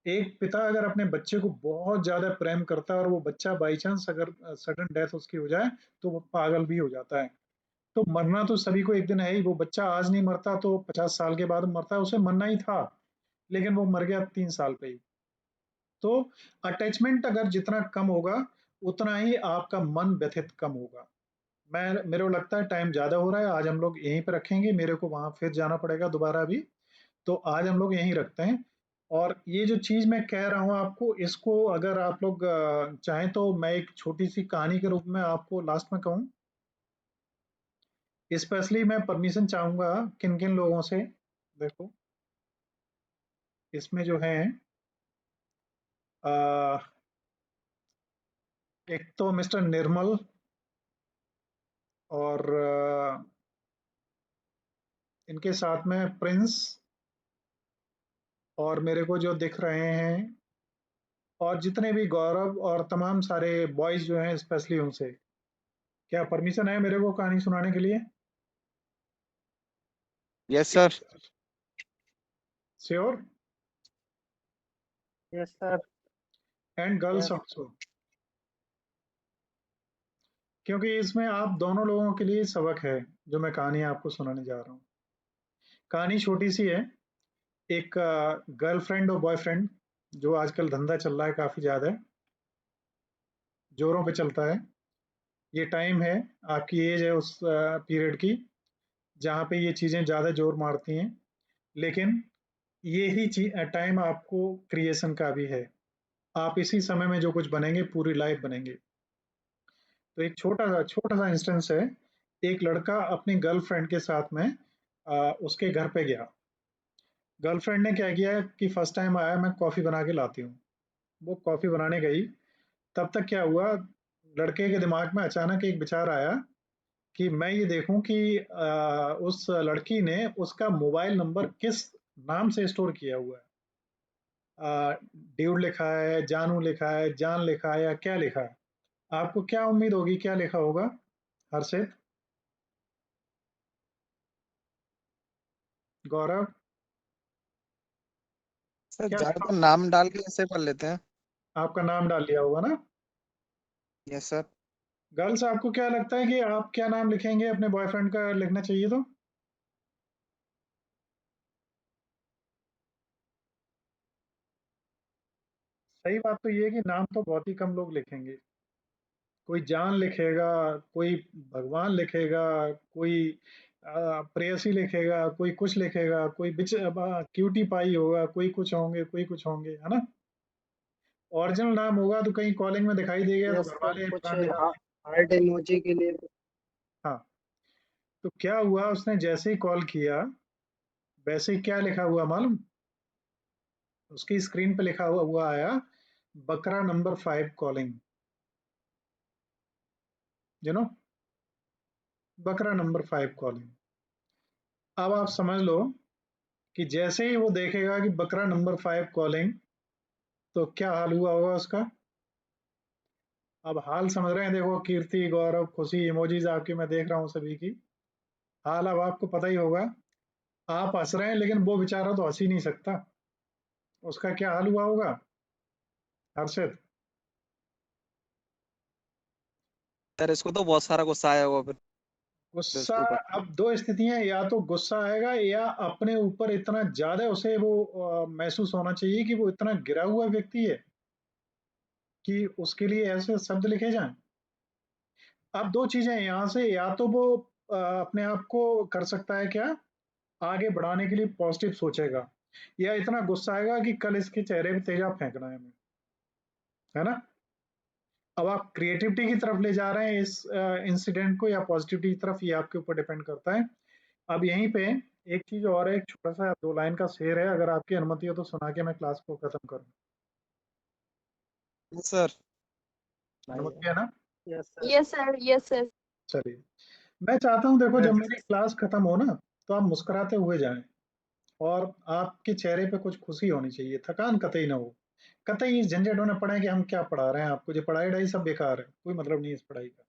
Speaker 1: एक पिता अगर अपने बच्चे को बहुत ज्यादा प्रेम करता है और वो बच्चा बाई चांस अगर सडन डेथ उसकी हो जाए, तो वो पागल भी हो जाता है। तो मरना तो सभी को एक दिन है ही। वो बच्चा आज नहीं मरता तो 50 साल के बाद मरता है, उसे मरना ही था, लेकिन वो मर गया 3 साल पे ही। तो अटैचमेंट अगर जितना कम होगा, उतना ही आपका मन व्यथित कम होगा। मैं मेरे को लगता है टाइम ज्यादा हो रहा है, आज हम लोग यहीं पे रखेंगे, मेरे को वहां फिर जाना पड़ेगा दोबारा अभी। तो आज हम लोग यहीं रखते हैं। और ये जो चीज मैं कह रहा हूँ आपको, इसको अगर आप लोग चाहें तो मैं एक छोटी सी कहानी के रूप में आपको लास्ट में कहूँ। स्पेशली मैं परमिशन चाहूंगा किन किन लोगों से। देखो, इसमें जो है अ, एक तो मिस्टर निर्मल, और इनके साथ में प्रिंस, और मेरे को जो दिख रहे हैं, और जितने भी गौरव और तमाम सारे बॉयज जो हैं स्पेशली उनसे, क्या परमिशन है मेरे को कहानी सुनाने के लिए?
Speaker 5: Yes sir.
Speaker 1: Sure?
Speaker 4: Yes sir.
Speaker 1: And girls
Speaker 4: yes.
Speaker 1: Also, क्योंकि इसमें आप दोनों लोगों के लिए सबक है जो मैं कहानी आपको सुनाने जा रहा हूँ। कहानी छोटी सी है। एक गर्लफ्रेंड और बॉयफ्रेंड, जो आजकल धंधा चल रहा है काफी ज्यादा जोरों पे चलता है। ये टाइम है, आपकी एज है उस पीरियड की जहाँ पे ये चीजें ज्यादा जोर मारती हैं। लेकिन ये ही टाइम आपको क्रिएशन का भी है। आप इसी समय में जो कुछ बनेंगे पूरी लाइफ बनेंगे। तो एक छोटा सा इंस्टेंस है। एक लड़का अपनी गर्लफ्रेंड के साथ में उसके घर पे गया। गर्लफ्रेंड ने क्या किया कि फर्स्ट टाइम आया, मैं कॉफी बना के लाती हूँ। वो कॉफी बनाने गई। तब तक क्या हुआ, लड़के के दिमाग में अचानक एक विचार आया कि मैं ये देखूं कि उस लड़की ने उसका मोबाइल नंबर किस नाम से स्टोर किया हुआ है। ड्यूड लिखा है, जानू लिखा है, जान लिखा है, या क्या लिखा है? आपको क्या उम्मीद होगी क्या लिखा होगा, हर्षित, गौरव?
Speaker 5: सर
Speaker 1: क्या
Speaker 5: ज्यादातर नाम डाल के ऐसे कर लेते हैं।
Speaker 1: आपका नाम डाल लिया होगा ना?
Speaker 5: Yes sir.
Speaker 1: गर्ल्स, आपको क्या लगता है कि आप क्या नाम लिखेंगे अपने बॉयफ्रेंड का लिखना चाहिए तो? सही बात तो ये है कि नाम तो बहुत ही कम लोग लिखेंगे। कोई जान लिखेगा, कोई भगवान लिखेगा, कोई प्रेयसी लिखेगा, कोई कुछ लिखेगा, कोई बिच क्यूटी पाई होगा, कोई कुछ होंगे, कोई कुछ होंगे, है ना? ओरिजिनल नाम होगा तो कहीं कॉलिंग में दिखाई दे गया तो
Speaker 4: यस
Speaker 1: घर
Speaker 4: सर,
Speaker 1: वाले
Speaker 4: कुछ
Speaker 1: पुराने दिखाते हैं।
Speaker 4: हार्ट इमोजी के लिए।
Speaker 1: हाँ। तो क्या हुआ, उसने जैसे ही कॉल किया, वैसे ही क्या लिखा हुआ मालूम? उसकी स्क्रीन पे लिखा हुआ आया, बकरा नंबर 5 कॉलिंग। यू नो, बकरा नंबर 5 कॉलिंग। अब आप समझ लो कि जैसे ही वो देखेगा कि बकरा नंबर 5 कॉलिंग, तो क्या हाल हुआ होगा उसका। अब हाल समझ रहे हैं, देखो कीर्ति, गौरव, खुशी, इमोजीज आपकी मैं देख रहा हूँ सभी की। हाल अब आपको पता ही होगा। आप हंस रहे हैं लेकिन वो बेचारा तो हंस ही नहीं सकता, उसका क्या हाल हुआ होगा हर्षित।
Speaker 5: सर इसको तो बहुत सारा गुस्सा आया होगा फिर
Speaker 1: गुस्सा,
Speaker 5: इसके ऊपर।
Speaker 1: अब दो स्थितियां, या तो गुस्सा आएगा या अपने ऊपर इतना ज्यादा उसे वो महसूस होना चाहिए कि वो इतना गिरा हुआ व्यक्ति है कि उसके लिए ऐसे शब्द लिखे जाएं। अब दो चीजें यहाँ से, या तो वो अपने आप को कर सकता है क्या, आगे बढ़ाने के लिए पॉजिटिव सोचेगा, या इतना गुस्सा आएगा कि कल इसके चेहरे पे तेजाब फेंकना है हमें, है ना। अब आप क्रिएटिविटी की तरफ ले जा रहे हैं इस इंसिडेंट को, या पॉजिटिविटी की तरफ, ये आपके ऊपर डिपेंड करता है। अब यहीं पे एक चीज और है, एक छोटा सा 2 लाइन का शेर है, अगर आपकी अनुमति हो तो सुना के मैं क्लास को खत्म करूं।
Speaker 5: सर
Speaker 1: अनुमति है ना।
Speaker 4: Yes sir.
Speaker 2: Yes sir, yes sir.
Speaker 1: चलिए, मैं चाहता हूं, देखो जब
Speaker 4: Yes.
Speaker 1: मेरी क्लास खत्म हो ना, तो आप मुस्कुराते हुए जाएं, और आपके चेहरे पे कुछ खुशी होनी चाहिए, थकान कतई ना हो, कतई इस झंझट होना पड़े कि हम क्या पढ़ा रहे हैं आपको, जो पढ़ाई ढाई सब बेकार है, कोई मतलब नहीं है इस पढ़ाई का।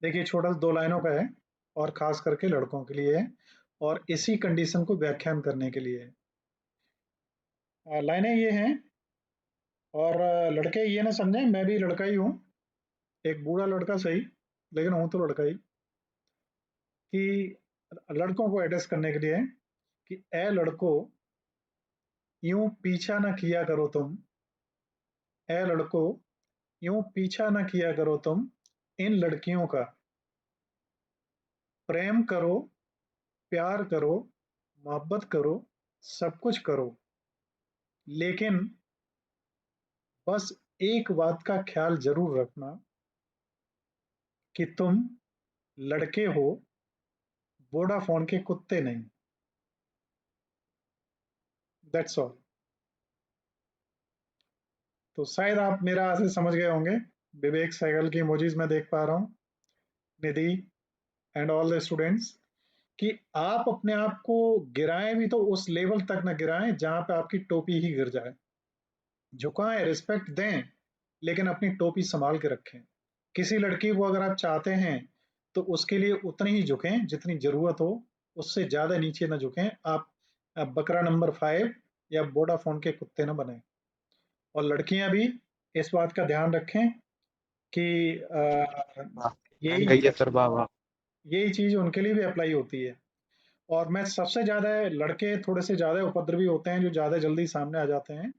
Speaker 1: देखिए, छोटा सा 2 लाइनों का है, और खास करके लड़कों के लिए है, और इसी कंडीशन को व्याख्यान करने के लिए है। लाइनें ये हैं, और लड़के ये ना समझें, मैं भी लड़का ही हूँ, एक बूढ़ा लड़का सही, लेकिन हूँ तो लड़का ही। कि लड़कों को एड्रेस करने के लिए है कि ए लड़को, यूं पीछा न किया करो तुम, ए लड़को, यूं पीछा न किया करो तुम इन लड़कियों का, प्रेम करो, प्यार करो, मोहब्बत करो, सब कुछ करो, लेकिन बस एक बात का ख्याल जरूर रखना कि तुम लड़के हो, वोडाफोन के कुत्ते नहीं। That's all. तो शायद आप मेरा आज से समझ गए होंगे। विवेक सहगल की इमोजीज में देख पा रहा हूँ, निधि एंड ऑल द स्टूडेंट्स, कि आप अपने आप को गिराएं भी तो उस लेवल तक ना गिराएं जहां पे आपकी टोपी ही गिर जाए। झुकाएं, रिस्पेक्ट दें, लेकिन अपनी टोपी संभाल के रखें। किसी लड़की को अगर आप चाहते हैं तो उसके लिए उतनी ही झुकें जितनी जरूरत हो, उससे ज्यादा नीचे ना झुकें। आप बकरा नंबर 5 या वोडाफोन के कुत्ते ना बने। और लड़कियां भी इस बात का ध्यान रखें कि यही
Speaker 5: गई है सर बाबा।
Speaker 1: यही चीज उनके लिए भी अप्लाई होती है। और मैं सबसे ज्यादा, लड़के थोड़े से ज्यादा उपद्रवी होते हैं, जो ज्यादा जल्दी सामने आ जाते हैं।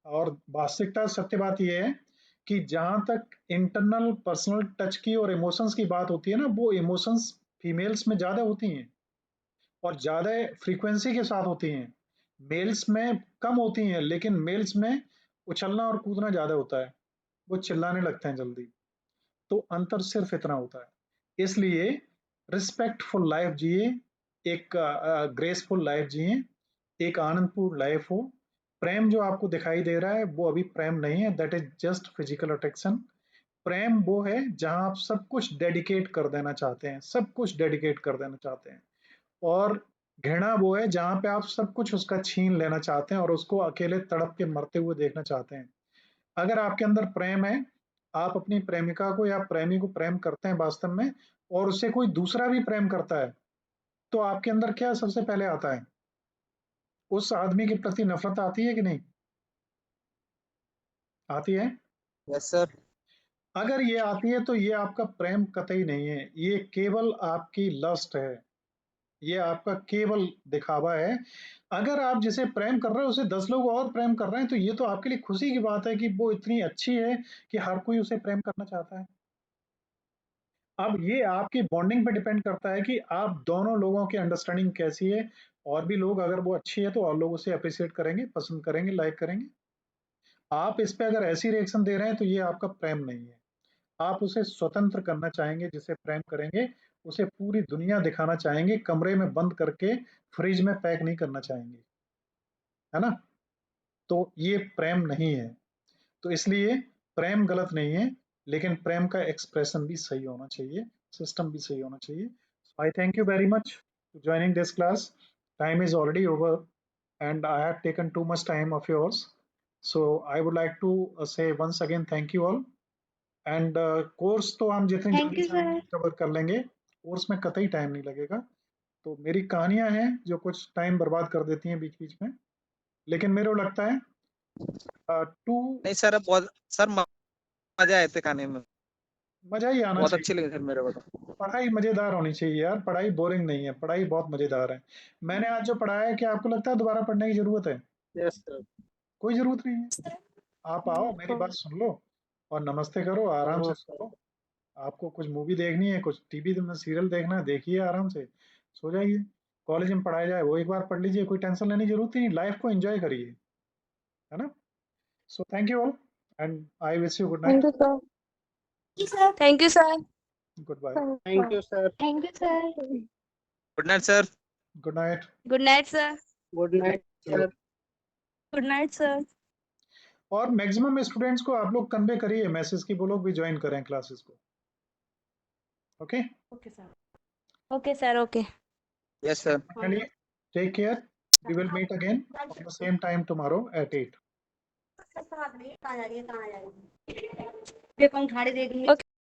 Speaker 1: और वास्तविकता सत्य बात यह है कि जहां तक इंटरनल पर्सनल टच की और इमोशंस की बात होती है ना, वो इमोशंस फीमेल्स में ज्यादा होती हैं, और ज्यादा फ्रीक्वेंसी के साथ होती हैं। मेल्स में कम होती हैं, लेकिन मेल्स में उछलना और कूदना ज्यादा होता है, वो चिल्लाने लगते हैं जल्दी। तो अंतर सिर्फ इतना होता है। इसलिए रिस्पेक्टफुल लाइफ जिए, एक ग्रेसफुल लाइफ जिए, एक आनंदपूर्ण लाइफ हो। प्रेम जो आपको दिखाई दे रहा है वो अभी प्रेम नहीं है, that is just physical attraction. प्रेम वो है जहां आप सब कुछ डेडिकेट कर देना चाहते हैं, सब कुछ डेडिकेट कर देना चाहते हैं। और घृणा वो है जहां पे आप सब कुछ उसका छीन लेना चाहते हैं और उसको अकेले तड़प के मरते हुए देखना चाहते हैं। अगर आपके अंदर प्रेम है, आप अपनी प्रेमिका को या प्रेमी को प्रेम करते हैं वास्तव में, और उससे कोई दूसरा भी प्रेम करता है, तो आपके अंदर क्या सबसे पहले आता है, उस आदमी के प्रति नफरत आती है कि नहीं आती है।
Speaker 5: Yes sir.
Speaker 1: अगर ये आती है तो ये आपका प्रेम कतई नहीं है, ये केवल आपकी लस्ट है, ये आपका केवल दिखावा है। अगर आप जिसे प्रेम कर रहे हो उसे 10 लोग और प्रेम कर रहे हैं, तो ये तो आपके लिए खुशी की बात है कि वो इतनी अच्छी है कि हर कोई उसे प्रेम करना चाहता है। अब ये आपकी बॉन्डिंग पे डिपेंड करता है कि आप दोनों लोगों की अंडरस्टैंडिंग कैसी है। और भी लोग, अगर वो अच्छी है तो और लोग उसे अप्रिशिएट करेंगे, पसंद करेंगे, लाइक करेंगे। आप इस पे अगर ऐसी रिएक्शन दे रहे हैं तो ये आपका प्रेम नहीं है। आप उसे स्वतंत्र करना चाहेंगे, जिसे प्रेम करेंगे उसे पूरी दुनिया दिखाना चाहेंगे, कमरे में बंद करके फ्रिज में पैक नहीं करना चाहेंगे, है ना। तो ये प्रेम नहीं है। तो इसलिए प्रेम गलत नहीं है, लेकिन प्रेम का एक्सप्रेशन भी सही होना चाहिए, सिस्टम भी सही होना चाहिए। आई thank you very much. to joining this class. Time is already over and I have taken too much time of yours. So I would like to say once again thank you all. And course तो हम जितनी
Speaker 2: Thank
Speaker 1: जल्दी
Speaker 2: you,
Speaker 1: से हम
Speaker 2: sir.
Speaker 1: Cover कर लेंगे, course में कतई टाइम नहीं लगेगा। तो मेरी कहानियां हैं जो कुछ टाइम बर्बाद कर देती हैं बीच बीच में, लेकिन मेरे को लगता है टू
Speaker 5: नहीं सर, बहुत सर मजा आए थे खाने में,
Speaker 1: मजा ही आना
Speaker 5: बहुत
Speaker 1: चाहिए।
Speaker 5: अच्छी लगी सर मेरे को तो।
Speaker 1: पढ़ाई मजेदार होनी चाहिए यार, पढ़ाई बोरिंग नहीं है, पढ़ाई बहुत मजेदार है। मैंने आज जो पढ़ाया है, क्या आपको लगता है दोबारा पढ़ने की जरूरत है?
Speaker 4: Yes sir.
Speaker 1: कोई जरूरत नहीं है। आप आओ, मेरी बात सुन लो और नमस्ते करो, आराम से
Speaker 4: सर।
Speaker 1: सो। आपको कुछ मूवी देखनी है, कुछ टीवी में सीरियल देखना है, देखिए आराम से, सो जाइए। कॉलेज में पढ़ाया जाए वो एक बार पढ़ लीजिए, कोई टेंशन लेने की जरूरत ही नहीं, लाइफ को एंजॉय करिए, है ना? So thank you all and I wish you good
Speaker 2: Thank
Speaker 1: night,
Speaker 2: you, sir. Thank you, sir.
Speaker 1: Goodbye,
Speaker 4: thank you sir.
Speaker 2: Thank you, sir.
Speaker 5: Good night sir.
Speaker 1: Good night.
Speaker 2: Good night, sir.
Speaker 4: Good night sir.
Speaker 2: Good night, sir.
Speaker 1: और maximum students को आप लोग convey करिए message की, वो लोग भी join करें क्लासेस को। Okay
Speaker 2: Okay, sir. Okay, sir. Okay.
Speaker 5: Yes sir.
Speaker 1: चलिए, take care, we will meet again on the same time tomorrow at 8।
Speaker 2: Okay.